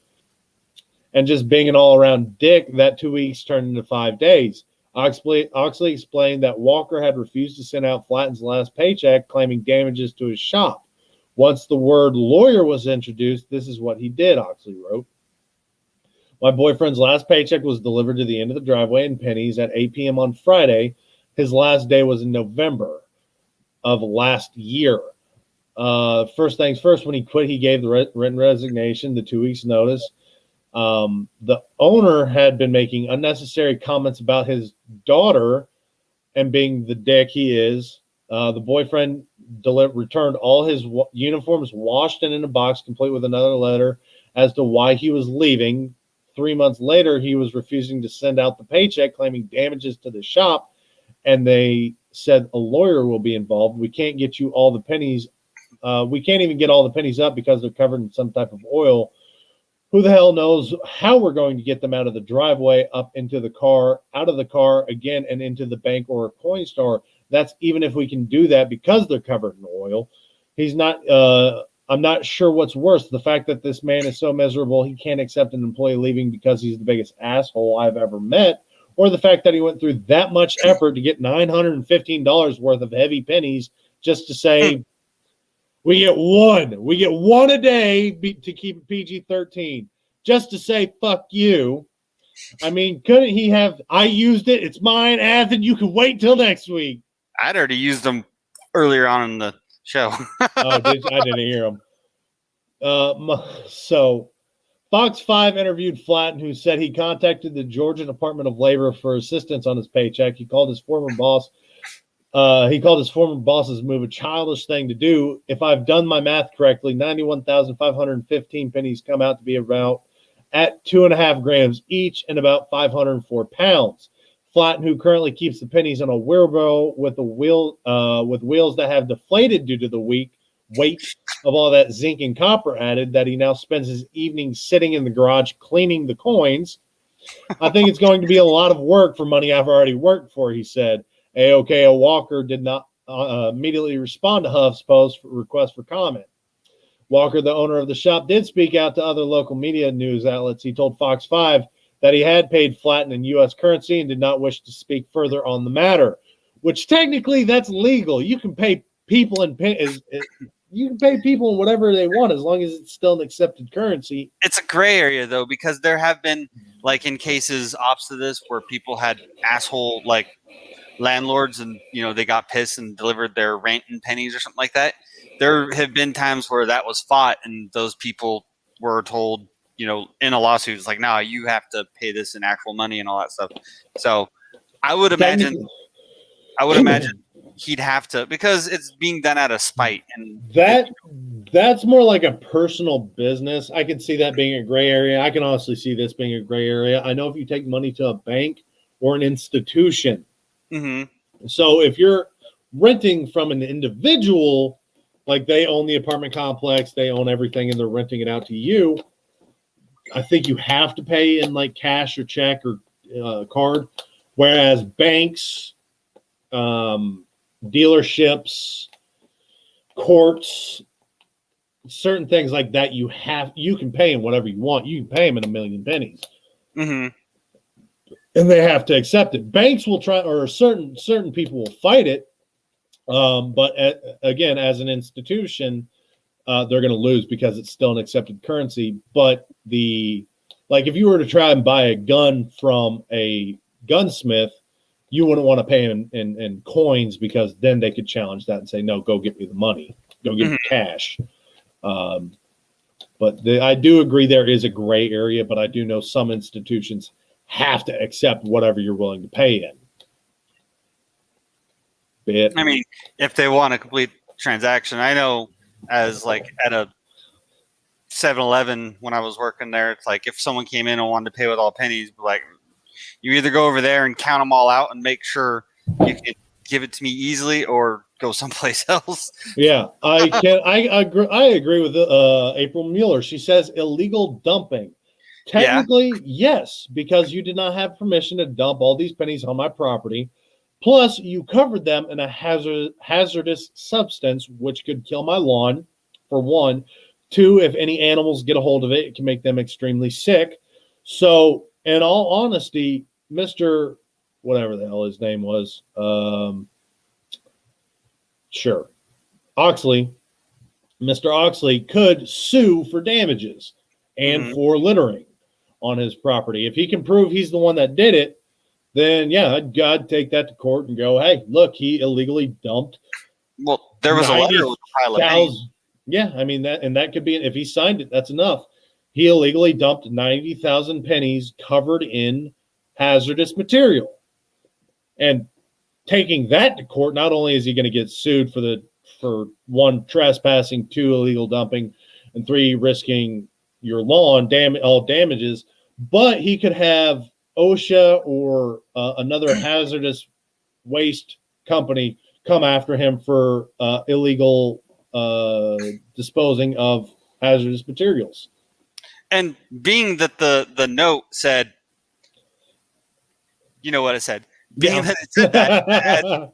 and just being an all-around dick, that 2 weeks turned into 5 days. Oxley explained that Walker had refused to send out Flatten's last paycheck, claiming damages to his shop. Once the word lawyer was introduced, this is what he did, Oxley wrote. My boyfriend's last paycheck was delivered to the end of the driveway in pennies at 8 p.m. on Friday. His last day was in November of last year. First things first, when he quit, he gave the written resignation, the 2 weeks notice. The owner had been making unnecessary comments about his daughter and being the dick he is. The boyfriend returned all his uniforms washed and in a box, complete with another letter as to why he was leaving. 3 months later, he was refusing to send out the paycheck, claiming damages to the shop, and they said a lawyer will be involved. We can't get you all the pennies. We can't even get all the pennies up because they're covered in some type of oil. Who the hell knows how we're going to get them out of the driveway, up into the car, out of the car again, and into the bank or a coin store. That's even if we can do that because they're covered in oil. I'm not sure what's worse, the fact that this man is so miserable he can't accept an employee leaving because he's the biggest asshole I've ever met, or the fact that he went through that much effort to get $915 worth of heavy pennies just to say, we get one a day to keep it PG-13, just to say, fuck you. I mean, couldn't he have, I used it, it's mine, Athen, you can wait till next week. I'd already used them earlier on in the show. I didn't hear him. So Fox 5 interviewed Flatten, who said he contacted the Georgia Department of Labor for assistance on his paycheck. He called his former boss's move a childish thing to do. If I've done my math correctly, 91,515 pennies come out to be about at 2.5 grams each and about 504 pounds. Flatten, who currently keeps the pennies on a wheelbarrow with wheels that have deflated due to the weight of all that zinc and copper added, that he now spends his evenings sitting in the garage cleaning the coins. I think it's going to be a lot of work for money I've already worked for, he said. A Walker did not immediately respond to Huff's post for request for comment. Walker, the owner of the shop, did speak out to other local media news outlets. He told Fox 5 that he had paid Flatten in U.S. currency and did not wish to speak further on the matter, which technically that's legal. You can pay people in whatever they want as long as it's still an accepted currency. It's a gray area though, because there have been like in cases opposite to this where people had asshole like landlords and they got pissed and delivered their rent in pennies or something like that. There have been times where that was fought and those people were told, in a lawsuit, it's like, no, you have to pay this in actual money and all that stuff. So I would imagine he'd have to, because it's being done out of spite. And that's more like a personal business. I can see that being a gray area. I can honestly see this being a gray area. I know if you take money to a bank or an institution. Mm-hmm. So if you're renting from an individual, like they own the apartment complex, they own everything, and they're renting it out to you, I think you have to pay in like cash or check or card. Whereas banks, dealerships, courts, certain things like that, you can pay them whatever you want. You can pay them in a million pennies. Mm-hmm. And they have to accept it. Banks will try, or certain people will fight it. But again, as an institution, they're going to lose because it's still an accepted currency. But if you were to try and buy a gun from a gunsmith, you wouldn't want to pay him in coins, because then they could challenge that and say, no, go get me the money. Go get me cash. But I do agree there is a gray area, but I do know some institutions have to accept whatever you're willing to pay in. I mean, if they want a complete transaction, I know as like at a 7-Eleven when I was working there, it's like if someone came in and wanted to pay with all pennies, like you either go over there and count them all out and make sure you can give it to me easily, or go someplace else. Yeah, I agree with April Mueller. She says illegal dumping. Technically, yes, because you did not have permission to dump all these pennies on my property. Plus, you covered them in a hazardous substance, which could kill my lawn, for one. Two, if any animals get a hold of it, it can make them extremely sick. So, in all honesty, Mr. whatever the hell his name was, Mr. Oxley could sue for damages and for littering on his property. If he can prove he's the one that did it, then I'd take that to court and go, hey, look, he illegally dumped. Well, there was a letter with a pile of pennies. Yeah, I mean that could be, if he signed it, that's enough. He illegally dumped 90,000 pennies covered in hazardous material. And taking that to court, not only is he going to get sued for one, trespassing, two, illegal dumping, and three, risking your lawn all damages, but he could have OSHA or another hazardous waste company come after him for illegal disposing of hazardous materials. And being that the note said, you know what it said, being that it said that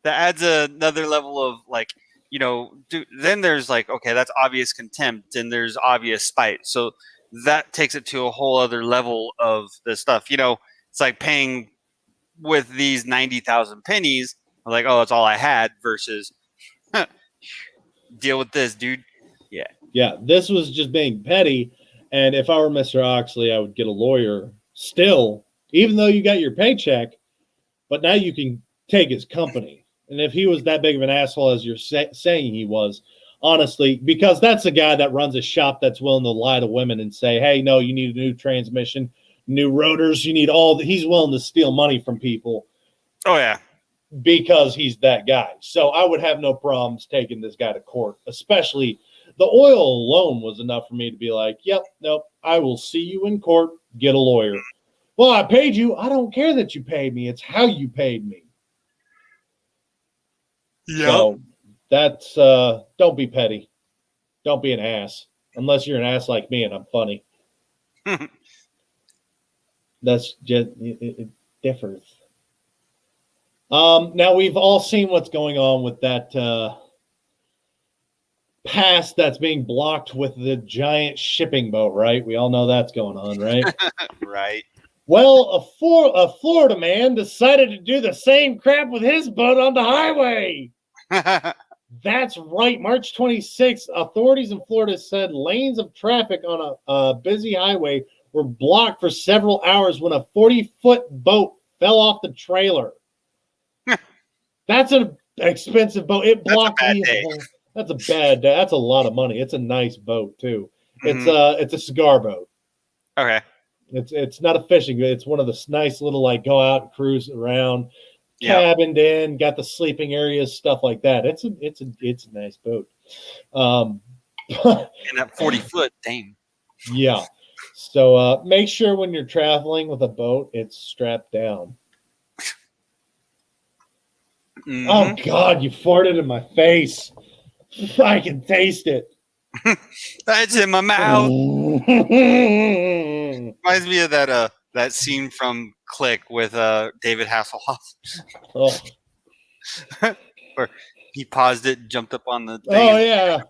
adds another level of like, then there's like, okay, that's obvious contempt and there's obvious spite. So that takes it to a whole other level of the stuff. It's like paying with these 90,000 pennies, like, oh, that's all I had, versus deal with this, dude. Yeah. Yeah. This was just being petty. And if I were Mr. Oxley, I would get a lawyer still, even though you got your paycheck, but now you can take his company. And if he was that big of an asshole as you're saying he was, honestly, because that's a guy that runs a shop that's willing to lie to women and say, hey, no, you need a new transmission, new rotors, you need he's willing to steal money from people. Oh, yeah. Because he's that guy. So I would have no problems taking this guy to court, especially the oil alone was enough for me to be like, yep, nope, I will see you in court, get a lawyer. Well, I paid you. I don't care that you paid me. It's how you paid me. Yeah. So that's don't be petty. Don't be an ass. Unless you're an ass like me and I'm funny. That's just it differs. Now we've all seen what's going on with that pass that's being blocked with the giant shipping boat, right? We all know that's going on, right? Right. Well, a Florida man decided to do the same crap with his boat on the highway. That's right. March 26th, authorities in Florida said lanes of traffic on a busy highway were blocked for several hours when a 40-foot boat fell off the trailer. That's an expensive boat. It blocked That's a bad day. That's a lot of money. It's a nice boat too. It's a cigar boat. Okay. It's not a fishing boat. It's one of the nice little like go out and cruise around, cabined in, got the sleeping areas, stuff like that. It's a nice boat. And that 40-foot, dang. Yeah. So make sure when you're traveling with a boat, it's strapped down. Mm-hmm. Oh God, you farted in my face. I can taste it. That's in my mouth. Reminds me of that scene from Click with David Hasselhoff. Oh. Where he paused it, jumped up on the thing. Oh yeah.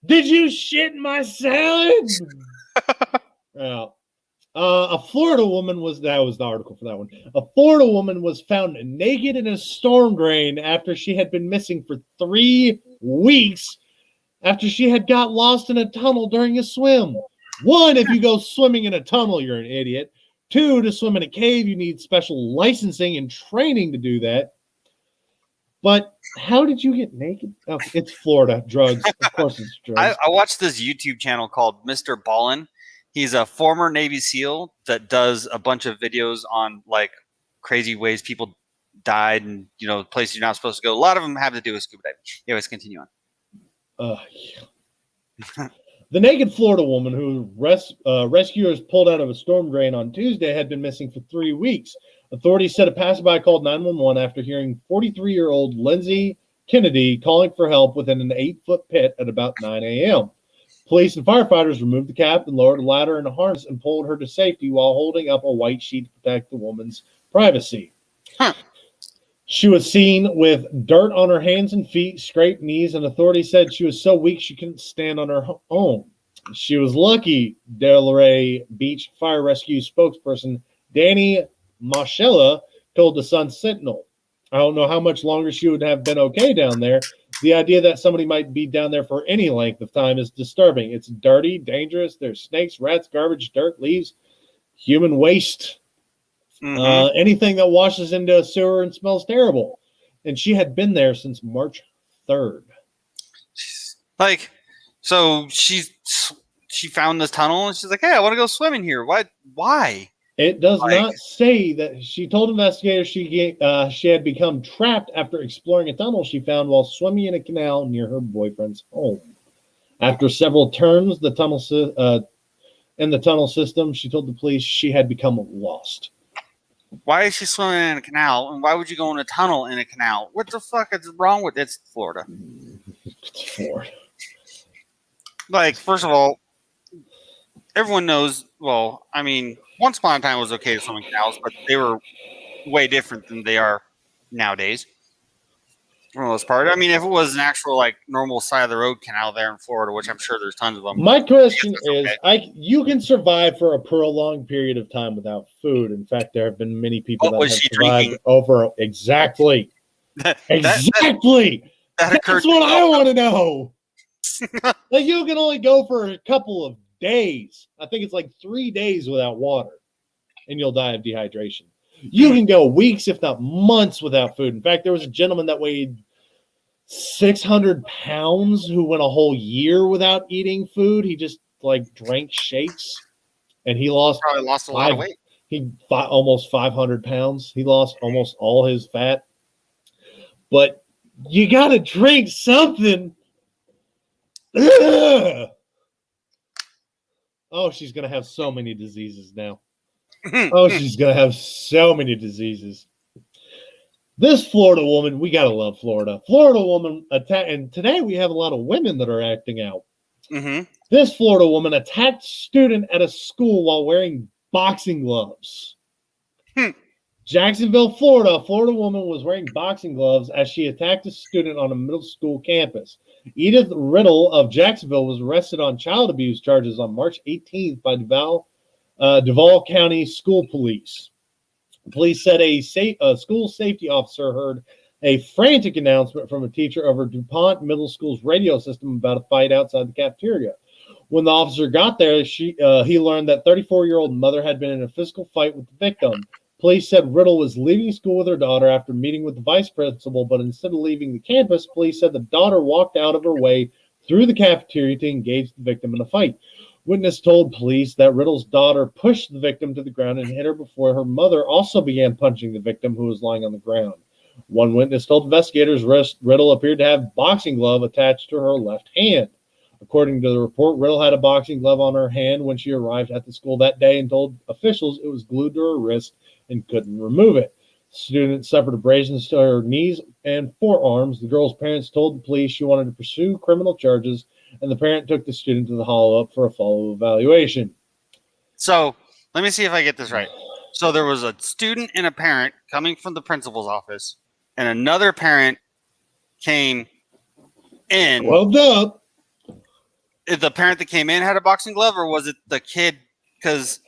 Did you shit in my salad? Yeah. A Florida woman that was the article for that one. A Florida woman was found naked in a storm drain after she had been missing for 3 weeks after she had got lost in a tunnel during a swim. 1, if you go swimming in a tunnel, you're an idiot. 2, to swim in a cave, you need special licensing and training to do that. But how did you get naked? Oh, it's Florida. Drugs. Of course it's drugs. I watched this YouTube channel called Mr. Ballin. He's a former Navy SEAL that does a bunch of videos on like crazy ways people died and places you're not supposed to go. A lot of them have to do with scuba diving. Anyways, continue on. Yeah. The naked Florida woman who rescuers pulled out of a storm drain on Tuesday had been missing for 3 weeks. Authorities said a passerby called 911 after hearing 43-year-old Lindsay Kennedy calling for help within an 8-foot pit at about 9 a.m. Police and firefighters removed the cap and lowered a ladder and a harness and pulled her to safety while holding up a white sheet to protect the woman's privacy. Huh. She was seen with dirt on her hands and feet, scraped knees, and authorities said she was so weak she couldn't stand on her own. She was lucky, Delray Beach Fire Rescue spokesperson Danny Moschella told the Sun Sentinel. I don't know how much longer she would have been okay down there. The idea that somebody might be down there for any length of time is disturbing. It's dirty, dangerous. There's snakes, rats, garbage, dirt, leaves, human waste. Anything that washes into a sewer and smells terrible. And she had been there since March 3rd. Like, so she found this tunnel and she's like, hey, I want to go swimming here. Why? It does not say that. She told investigators she had become trapped after exploring a tunnel she found while swimming in a canal near her boyfriend's home. After several turns in the tunnel system, she told the police she had become lost. Why is she swimming in a canal? And why would you go in a tunnel in a canal? What the fuck is wrong with it? It's Florida. It's Florida. Like, first of all, everyone knows, well, I mean, once upon a time it was okay to swim in canals, but they were way different than they are nowadays. For the most part. I mean, if it was an actual, like, normal side of the road canal there in Florida, which I'm sure there's tons of them. My question is, you can survive for a prolonged period of time without food. In fact, there have been many people that have survived over exactly. Exactly. That's what I want to know. Like, you can only go for a couple of days. I think it's like 3 days without water, and you'll die of dehydration. You can go weeks, if not months, without food. In fact, there was a gentleman that weighed 600 pounds who went a whole year without eating food. He just like drank shakes, and he probably lost a lot of weight. He almost 500 pounds. He lost almost all his fat. But you got to drink something. Ugh. Oh, she's gonna have so many diseases now. Oh, she's gonna have so many diseases. This Florida woman, we gotta love Florida. Florida woman attacked, and today we have a lot of women that are acting out. Mm-hmm. This Florida woman attacked student at a school while wearing boxing gloves. Jacksonville, Florida. A Florida woman was wearing boxing gloves as she attacked a student on a middle school campus. Edith Riddle of Jacksonville was arrested on child abuse charges on March 18th by Duval County School Police. Police said a school safety officer heard a frantic announcement from a teacher over DuPont Middle School's radio system about a fight outside the cafeteria. When the officer got there, he learned that 34-year-old mother had been in a physical fight with the victim. Police said Riddle was leaving school with her daughter after meeting with the vice principal, but instead of leaving the campus, police said the daughter walked out of her way through the cafeteria to engage the victim in a fight. Witness told police that Riddle's daughter pushed the victim to the ground and hit her before her mother also began punching the victim, who was lying on the ground. One witness told investigators Riddle appeared to have a boxing glove attached to her left hand. According to the report, Riddle had a boxing glove on her hand when she arrived at the school that day and told officials it was glued to her wrist and couldn't remove it. The student suffered abrasions to her knees and forearms. The girl's parents told the police she wanted to pursue criminal charges, and the parent took the student to the Hollow Up for a follow-up evaluation. So let me see if I get this right. So there was a student and a parent coming from the principal's office, and another parent came in. Well up. The parent that came in had a boxing glove, or was it the kid? Because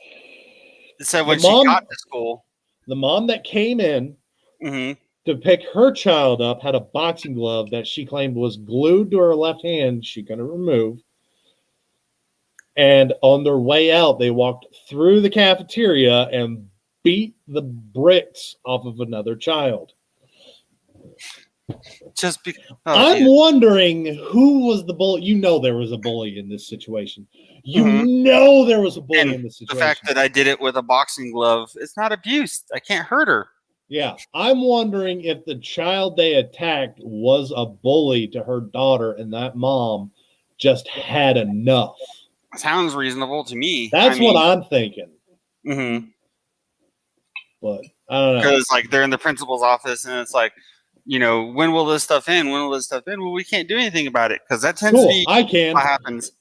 it said when she got to school. The mom that came in Mm-hmm. to pick her child up had a boxing glove that she claimed was glued to her left hand. She couldn't remove. And on their way out, they walked through the cafeteria and beat the bricks off of another child. I'm wondering who was the bully. You know there was a bully in this situation. You know there was a bully in this situation. The fact that I did it with a boxing glove, it's not abuse. I can't hurt her. Yeah. I'm wondering if the child they attacked was a bully to her daughter and that mom just had enough. Sounds reasonable to me. That's what I'm thinking. Mm-hmm. But I don't know. Because like they're in the principal's office and it's like, you know, when will this stuff end? When will this stuff end? Well, we can't do anything about it because that tends to be what happens.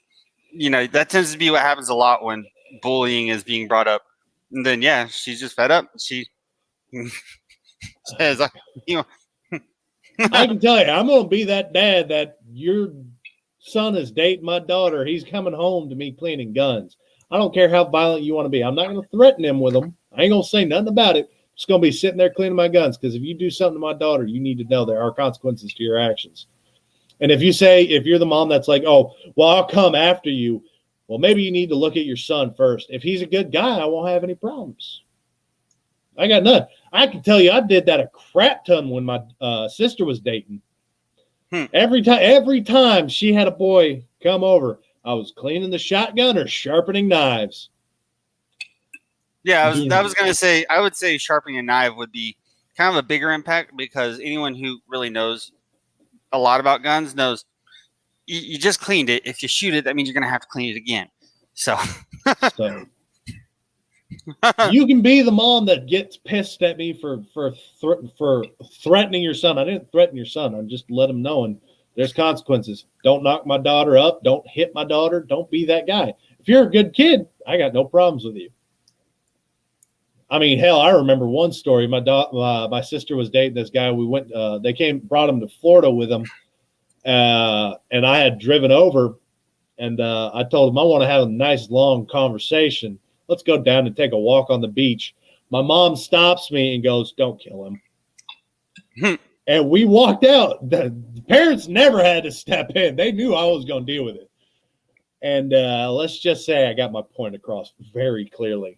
You know, that tends to be what happens a lot when bullying is being brought up. And then, yeah, she's just fed up. She says, you know. I can tell you, I'm going to be that dad that your son is dating my daughter. He's coming home to me cleaning guns. I don't care how violent you want to be. I'm not going to threaten him with them. I ain't going to say nothing about it. I'm just going to be sitting there cleaning my guns because if you do something to my daughter, you need to know there are consequences to your actions. And if you're the mom that's like, oh, well, I'll come after you. Well, maybe you need to look at your son first. If he's a good guy, I won't have any problems. I got none. I can tell you I did that a crap ton when my sister was dating. Every time she had a boy come over, I was cleaning the shotgun or sharpening knives. Yeah, I was going to say, I would say sharpening a knife would be kind of a bigger impact because anyone who really knows a lot about guns knows you just cleaned it. If you shoot it, that means you're going to have to clean it again. So you can be the mom that gets pissed at me for threatening your son. I didn't threaten your son. I just let him know, and there's consequences. Don't knock my daughter up. Don't hit my daughter. Don't be that guy. If you're a good kid, I got no problems with you. I mean, hell, I remember one story. My sister was dating this guy. We went. Brought him to Florida with them, and I had driven over, and I told him I want to have a nice long conversation. Let's go down and take a walk on the beach. My mom stops me and goes, "Don't kill him." And we walked out. The parents never had to step in. They knew I was going to deal with it. And let's just say I got my point across very clearly.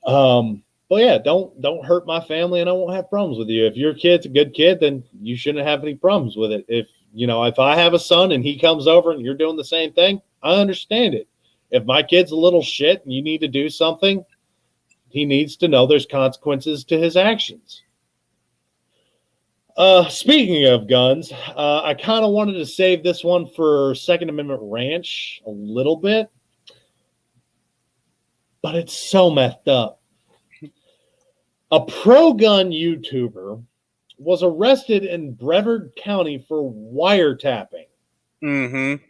But yeah, don't hurt my family and I won't have problems with you. If your kid's a good kid, then you shouldn't have any problems with it. If I have a son and he comes over and you're doing the same thing, I understand it. If my kid's a little shit and you need to do something, he needs to know there's consequences to his actions. Speaking of guns, I kind of wanted to save this one for Second Amendment Ranch a little bit. but it's so messed up. A pro-gun YouTuber was arrested in Brevard County for wiretapping. Mm-hmm.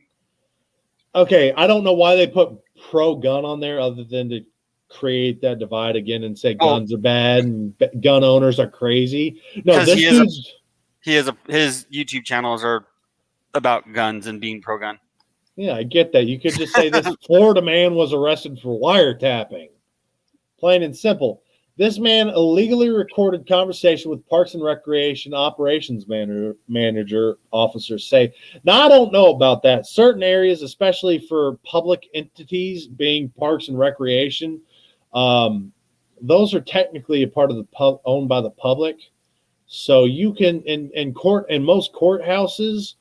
Okay, I don't know why they put pro-gun on there other than to create that divide again and say guns are bad and gun owners are crazy. No, this dude's... his YouTube channels are about guns and being pro-gun. Yeah, I get that. You could just say this Florida man was arrested for wiretapping. Plain and simple. This man illegally recorded conversation with Parks and Recreation operations manager officers say, now I don't know about that. Certain areas, especially for public entities being Parks and Recreation, those are technically a part of the owned by the public. So you can in most courthouses,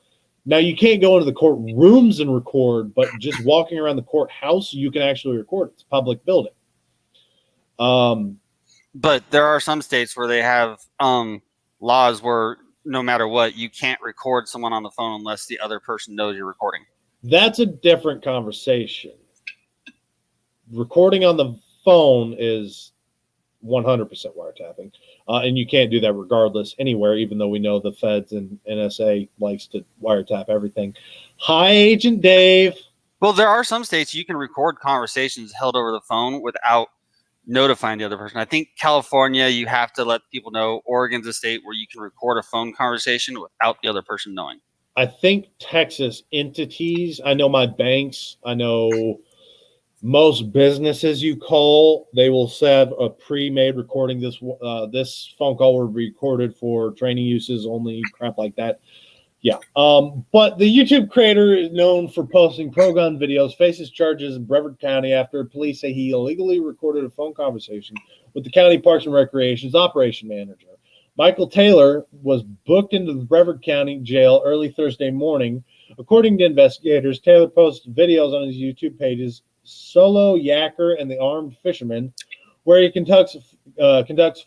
now you can't go into the courtrooms and record, but just walking around the courthouse, you can actually record. It's a public building. But there are some states where they have laws where no matter what, you can't record someone on the phone unless the other person knows you're recording. That's a different conversation. Recording on the phone is 100% wiretapping. And you can't do that regardless anywhere, even though we know the feds and NSA likes to wiretap everything. Hi, Agent Dave. Well, there are some states you can record conversations held over the phone without notifying the other person. I think California, you have to let people know. Oregon's a state where you can record a phone conversation without the other person knowing. I think Texas entities, I know my banks, I know most businesses you call, they will have a pre-made recording. This phone call will be recorded for training uses only, crap like that. Yeah. But the YouTube creator is known for posting pro-gun videos, faces charges in Brevard County after police say he illegally recorded a phone conversation with the county Parks and Recreation's operation manager. Michael Taylor was booked into the Brevard County jail early Thursday morning. According to investigators, Taylor posted videos on his YouTube pages, Solo Yacker and the Armed Fisherman, where he conducts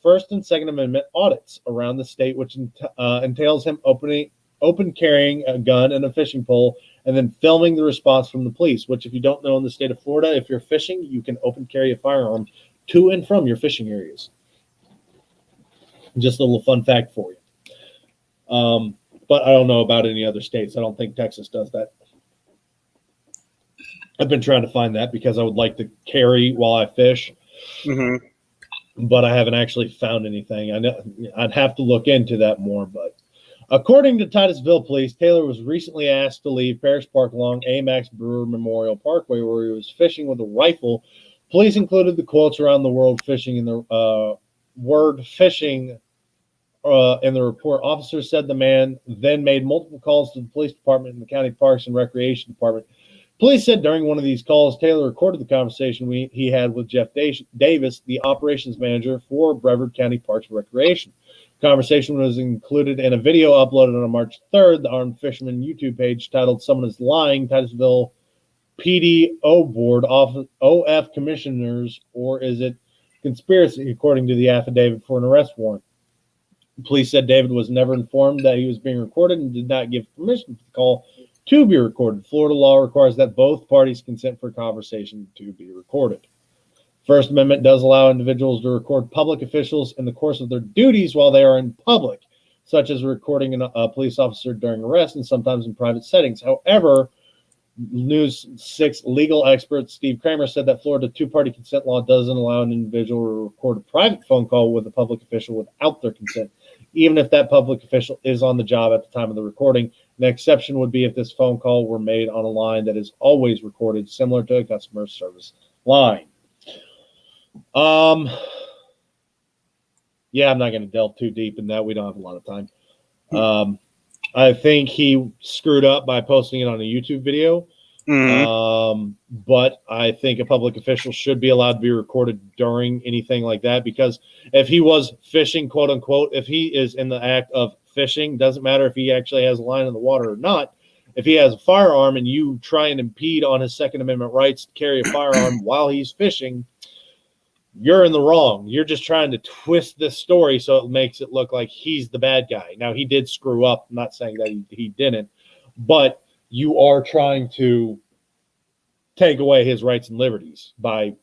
First and Second Amendment audits around the state, which entails him open carrying a gun and a fishing pole, and then filming the response from the police, which, if you don't know, in the state of Florida, if you're fishing, you can open carry a firearm to and from your fishing areas. Just a little fun fact for you. But I don't know about any other states. I don't think Texas does that. I've been trying to find that because I would like to carry while I fish. Mm-hmm. But I haven't actually found anything. I know I'd have to look into that more, but according to Titusville Police, Taylor was recently asked to leave Parish Park along Amax Brewer Memorial Parkway, where he was fishing with a rifle. Police included the quotes around the world fishing in the word fishing in the report. Officers said the man then made multiple calls to the police department and the county Parks and Recreation Department. Police said during one of these calls, Taylor recorded the conversation he had with Jeff Davis, the operations manager for Brevard County Parks and Recreation. The conversation was included in a video uploaded on March 3rd, the Armed Fisherman YouTube page titled Someone is Lying, Titusville PDO Board, OF Commissioners, or is it conspiracy, according to the affidavit for an arrest warrant. Police said David was never informed that he was being recorded and did not give permission for the call to be recorded. Florida law requires that both parties consent for a conversation to be recorded. First Amendment does allow individuals to record public officials in the course of their duties while they are in public, such as recording a police officer during arrest and sometimes in private settings. However, News 6 legal expert Steve Kramer said that Florida two-party consent law doesn't allow an individual to record a private phone call with a public official without their consent, even if that public official is on the job at the time of the recording. An exception would be if this phone call were made on a line that is always recorded, similar to a customer service line. Yeah, I'm not going to delve too deep in that. We don't have a lot of time. I think he screwed up by posting it on a YouTube video. Mm-hmm. But I think a public official should be allowed to be recorded during anything like that, because if he was fishing, quote unquote, if he is in the act of fishing, doesn't matter if he actually has a line in the water or not. If he has a firearm and you try and impede on his Second Amendment rights to carry a firearm while he's fishing, you're in the wrong. You're just trying to twist this story so it makes it look like he's the bad guy. Now, he did screw up. I'm not saying that he didn't, but you are trying to take away his rights and liberties by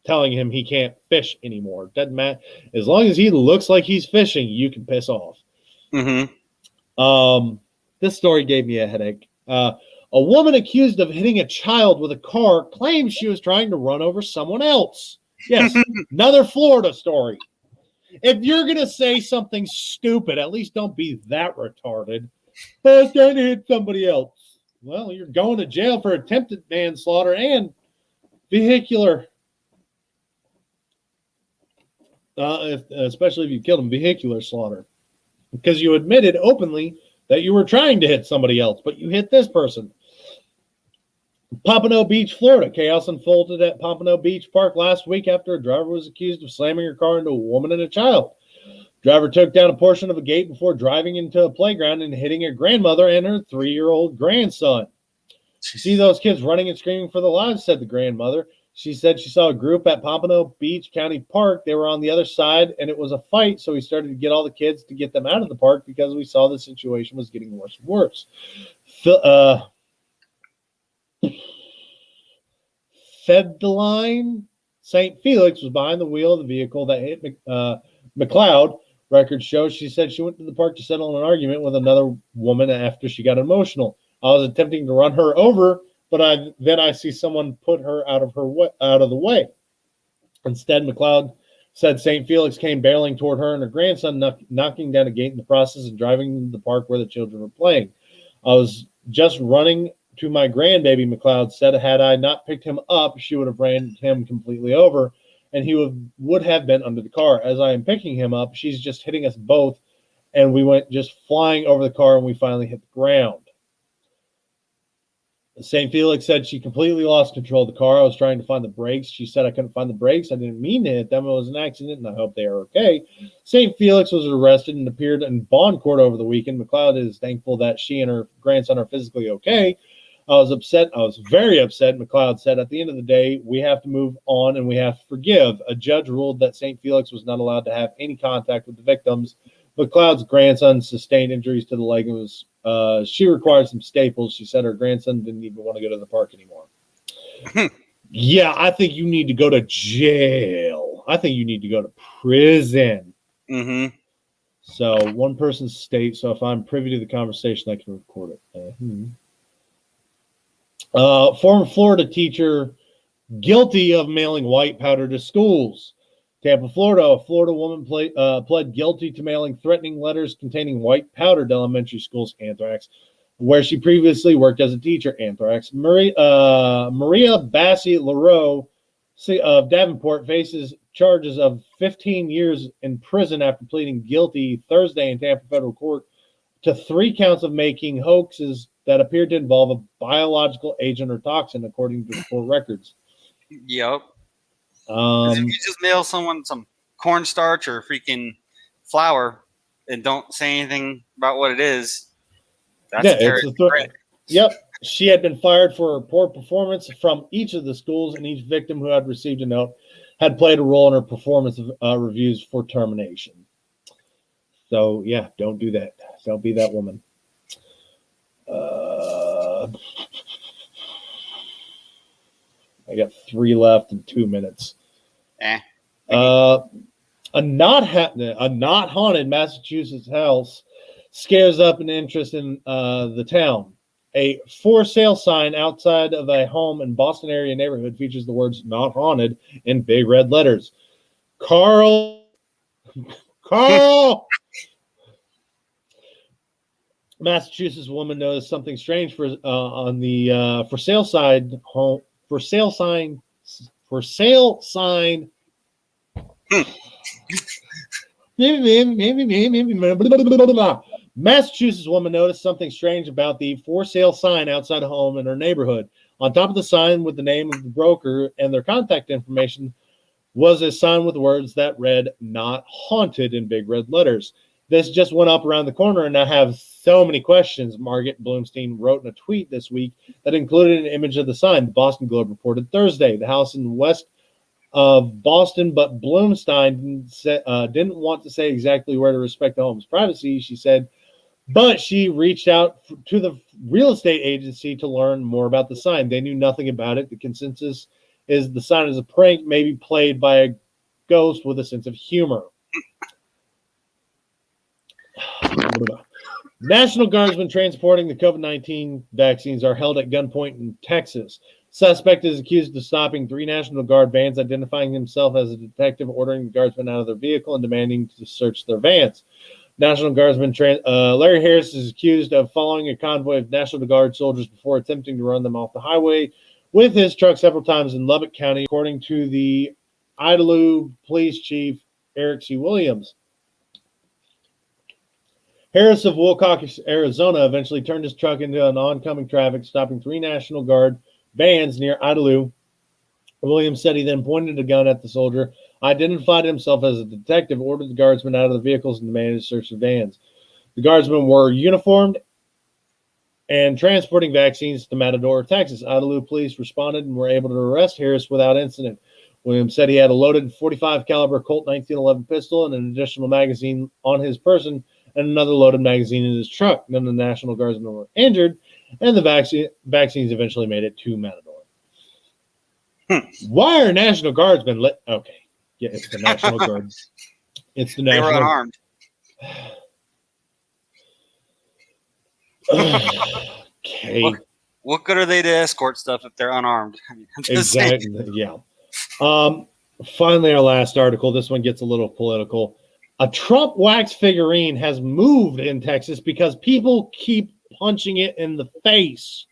telling him he can't fish anymore. Doesn't matter. As long as he looks like he's fishing, you can piss off. This story gave me a headache. A woman accused of hitting a child with a car claims she was trying to run over someone else. Yes, another Florida story. If you're going to say something stupid, at least don't be that retarded. I was trying to hit somebody else. Well, you're going to jail for attempted manslaughter and vehicular, especially if you killed him, vehicular slaughter. Because you admitted openly that you were trying to hit somebody else, but you hit this person. Pompano Beach, Florida. Chaos unfolded at Pompano Beach Park last week after a driver was accused of slamming her car into a woman and a child. Driver took down a portion of a gate before driving into a playground and hitting a grandmother and her 3-year-old grandson. See those kids running and screaming for their lives, said the grandmother. She said she saw a group at Pompano Beach County Park. They were on the other side, and it was a fight, so we started to get all the kids to get them out of the park because we saw the situation was getting worse and worse. Fedline St. Felix was behind the wheel of the vehicle that hit McLeod. Records show she said she went to the park to settle an argument with another woman after she got emotional. I was attempting to run her over, but I see someone put her out of the way. Instead, McLeod said St. Felix came barreling toward her and her grandson, knocking down a gate in the process and driving to the park where the children were playing. I was just running to my grandbaby, McLeod said. Had I not picked him up, she would have ran him completely over, and he would have been under the car. As I am picking him up, she's just hitting us both, and we went just flying over the car, and we finally hit the ground. St. Felix said she completely lost control of the car. I was trying to find the brakes. She said I couldn't find the brakes. I didn't mean to hit them. It was an accident, and I hope they are okay. St. Felix was arrested and appeared in bond court over the weekend. McLeod is thankful that she and her grandson are physically okay. I was upset. I was very upset, McLeod said. At the end of the day, we have to move on and we have to forgive. A judge ruled that St. Felix was not allowed to have any contact with the victims. McLeod's grandson sustained injuries to the leg and was she required some staples. She said her grandson didn't even want to go to the park anymore. Yeah, I think you need to go to jail. I think you need to go to prison. Mm-hmm. So one person's state. So if I'm privy to the conversation, I can record it. Former Florida teacher guilty of mailing white powder to schools. Tampa, Florida. A Florida woman pled guilty to mailing threatening letters containing white powder to elementary schools, Anthrax, where she previously worked as a teacher, Anthrax. Maria Bassi LaRoe of Davenport faces charges of 15 years in prison after pleading guilty Thursday in Tampa federal court to 3 counts of making hoaxes that appeared to involve a biological agent or toxin, according to the court records. Yep. If you just mail someone some cornstarch or freaking flour and don't say anything about what it is, that's a threat. Yep. She had been fired for her poor performance from each of the schools, and each victim who had received a note had played a role in her performance reviews for termination. So, yeah, don't do that. Don't be that woman. I got 3 left in 2 minutes. A not haunted Massachusetts house scares up an interest in the town. A for sale sign outside of a home in Boston area neighborhood features the words "not haunted" in big red letters. Carl. Massachusetts woman noticed something strange on the for sale sign. Massachusetts woman noticed something strange about the for sale sign outside a home in her neighborhood. On top of the sign with the name of the broker and their contact information was a sign with words that read "not haunted" in big red letters. This just went up around the corner, and I have so many questions. Margaret Bloomstein wrote in a tweet this week that included an image of the sign. The Boston Globe reported Thursday. The house in west of Boston, but Bloomstein didn't want to say exactly where to respect the home's privacy, she said, but she reached out to the real estate agency to learn more about the sign. They knew nothing about it. The consensus is the sign is a prank, maybe played by a ghost with a sense of humor. National Guardsmen transporting the COVID-19 vaccines are held at gunpoint in Texas. Suspect is accused of stopping 3 National Guard vans, identifying himself as a detective, ordering the Guardsmen out of their vehicle, and demanding to search their vans. National Guardsman Larry Harris is accused of following a convoy of National Guard soldiers before attempting to run them off the highway with his truck several times in Lubbock County, according to the Idalou Police Chief Eric C. Williams. Harris of Willcox, Arizona, eventually turned his truck into an oncoming traffic, stopping 3 National Guard vans near Idalou. Williams said he then pointed a gun at the soldier, identified himself as a detective, ordered the guardsmen out of the vehicles, and demanded to search the vans. The guardsmen were uniformed and transporting vaccines to Matador, Texas. Idalou police responded and were able to arrest Harris without incident. Williams said he had a loaded .45 caliber Colt 1911 pistol and an additional magazine on his person and another loaded magazine in his truck. None of the National Guardsmen were injured, and the vaccines eventually made it to Matador. Why are National Guardsmen lit? Okay. Yeah, it's the National Guard. It's the National. They were unarmed. Okay. What good are they to escort stuff if they're unarmed? I mean, I'm just saying. Exactly. Yeah. Finally, our last article. This one gets a little political. A Trump wax figurine has moved in Texas because people keep punching it in the face.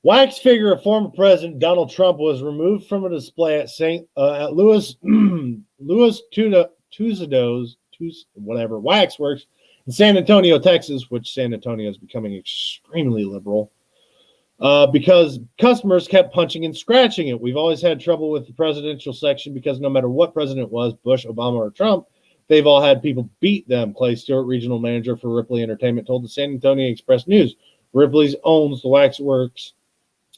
Wax figure of former President Donald Trump was removed from a display at Louis Tuzado's Waxworks in San Antonio, Texas, which San Antonio is becoming extremely liberal, because customers kept punching and scratching it. We've always had trouble with the presidential section because no matter what president it was, Bush, Obama, or Trump, they've all had people beat them. Clay Stewart, regional manager for Ripley Entertainment, told the San Antonio Express News. Ripley's owns the Waxworks.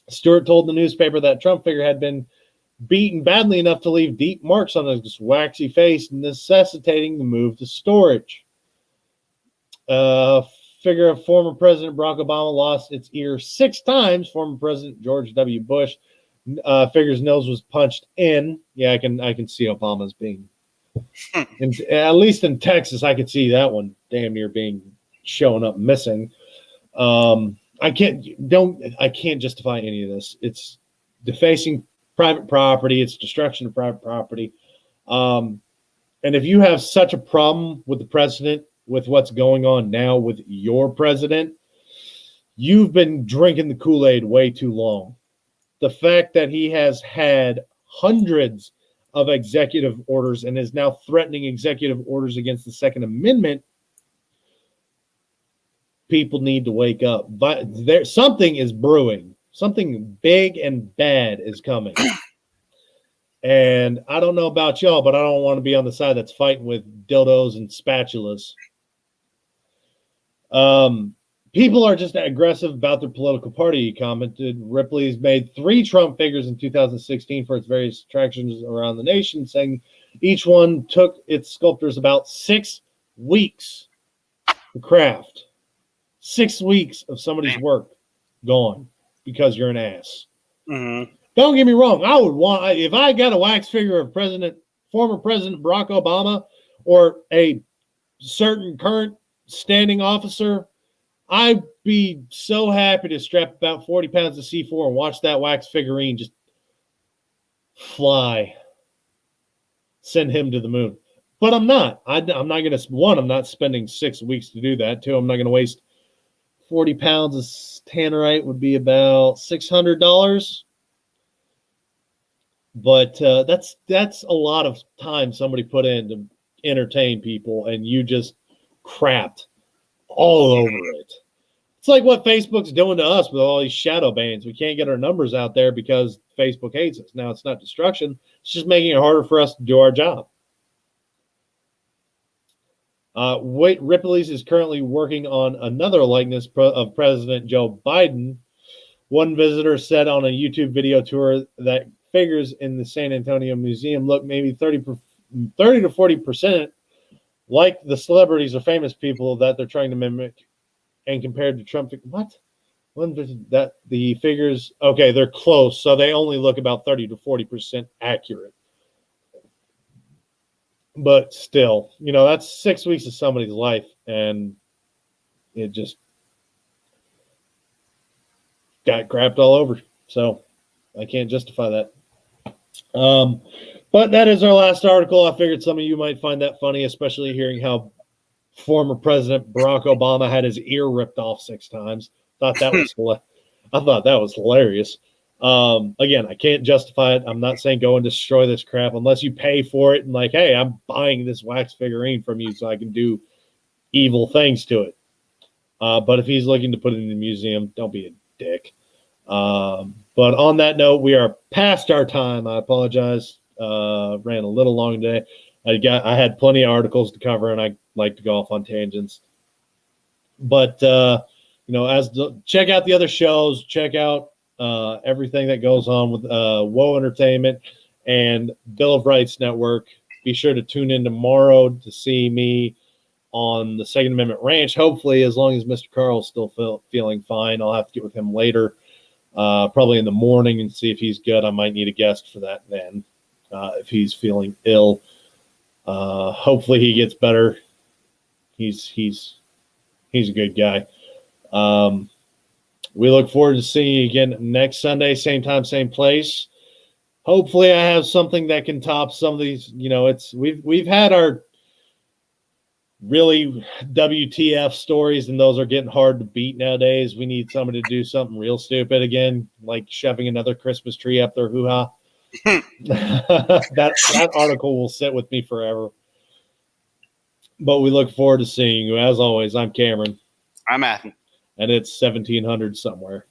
Stewart told the newspaper that Trump figure had been beaten badly enough to leave deep marks on his waxy face, necessitating the move to storage. Figure of former President Barack Obama lost its ear 6 times. Former President George W. Bush figure's nose was punched in. Yeah, I can see Obama's being, at least in Texas, I could see that one damn near being showing up missing. I can't justify any of this. It's defacing private property. It's destruction of private property. And if you have such a problem with the president, with what's going on now with your president, you've been drinking the Kool-Aid way too long. The fact that he has had hundreds of executive orders and is now threatening executive orders against the Second Amendment, people need to wake up. But something is brewing. Something big and bad is coming. And I don't know about y'all, but I don't want to be on the side that's fighting with dildos and spatulas. People are just aggressive about their political party, he commented. Ripley's made 3 Trump figures in 2016 for its various attractions around the nation, saying each one took its sculptors about 6 weeks to craft. 6 weeks of somebody's work gone because you're an ass. Mm-hmm. Don't get me wrong. I would want, if I got a wax figure of former President Barack Obama or a certain current standing officer, I'd be so happy to strap about 40 pounds of C4 and watch that wax figurine just fly. Send him to the moon. But I'm not. I'm not going to, 1, I'm not spending 6 weeks to do that. 2, I'm not going to waste 40 pounds of tannerite would be about $600. But that's a lot of time somebody put in to entertain people, and you just crapped all over it. It's like what Facebook's doing to us with all these shadow bans. We can't get our numbers out there because Facebook hates us. Now, it's not destruction. It's just making it harder for us to do our job. Ripley's is currently working on another likeness of President Joe Biden. One visitor said on a YouTube video tour that figures in the San Antonio Museum look maybe 30 to 40% like the celebrities or famous people that they're trying to mimic, and compared to Trump. What? that the figures, okay, they're close, so they only look about 30 to 40% accurate. But still, that's 6 weeks of somebody's life, and it just got crapped all over. So I can't justify that. But that is our last article. I figured some of you might find that funny, especially hearing how former President Barack Obama had his ear ripped off 6 times. I thought that was hilarious. Again, I can't justify it. I'm not saying go and destroy this crap unless you pay for it and like, hey, I'm buying this wax figurine from you so I can do evil things to it. But if he's looking to put it in the museum, don't be a dick. But on that note, we are past our time. I apologize. Ran a little long today. I had plenty of articles to cover, and I like to go off on tangents. But check out the other shows. Check out everything that goes on with Woe Entertainment and Bill of Rights Network. Be sure to tune in tomorrow to see me on the Second Amendment Ranch. Hopefully, as long as Mr. Carl's still feeling fine, I'll have to get with him later, probably in the morning, and see if he's good. I might need a guest for that then, if he's feeling ill. Hopefully, he gets better. He's a good guy. We look forward to seeing you again next Sunday, same time, same place. Hopefully, I have something that can top some of these. We've had our really WTF stories, and those are getting hard to beat nowadays. We need somebody to do something real stupid again, like shoving another Christmas tree up their hoo-ha. that article will sit with me forever. But we look forward to seeing you. As always, I'm Cameron. I'm Athen. And it's 1700 somewhere.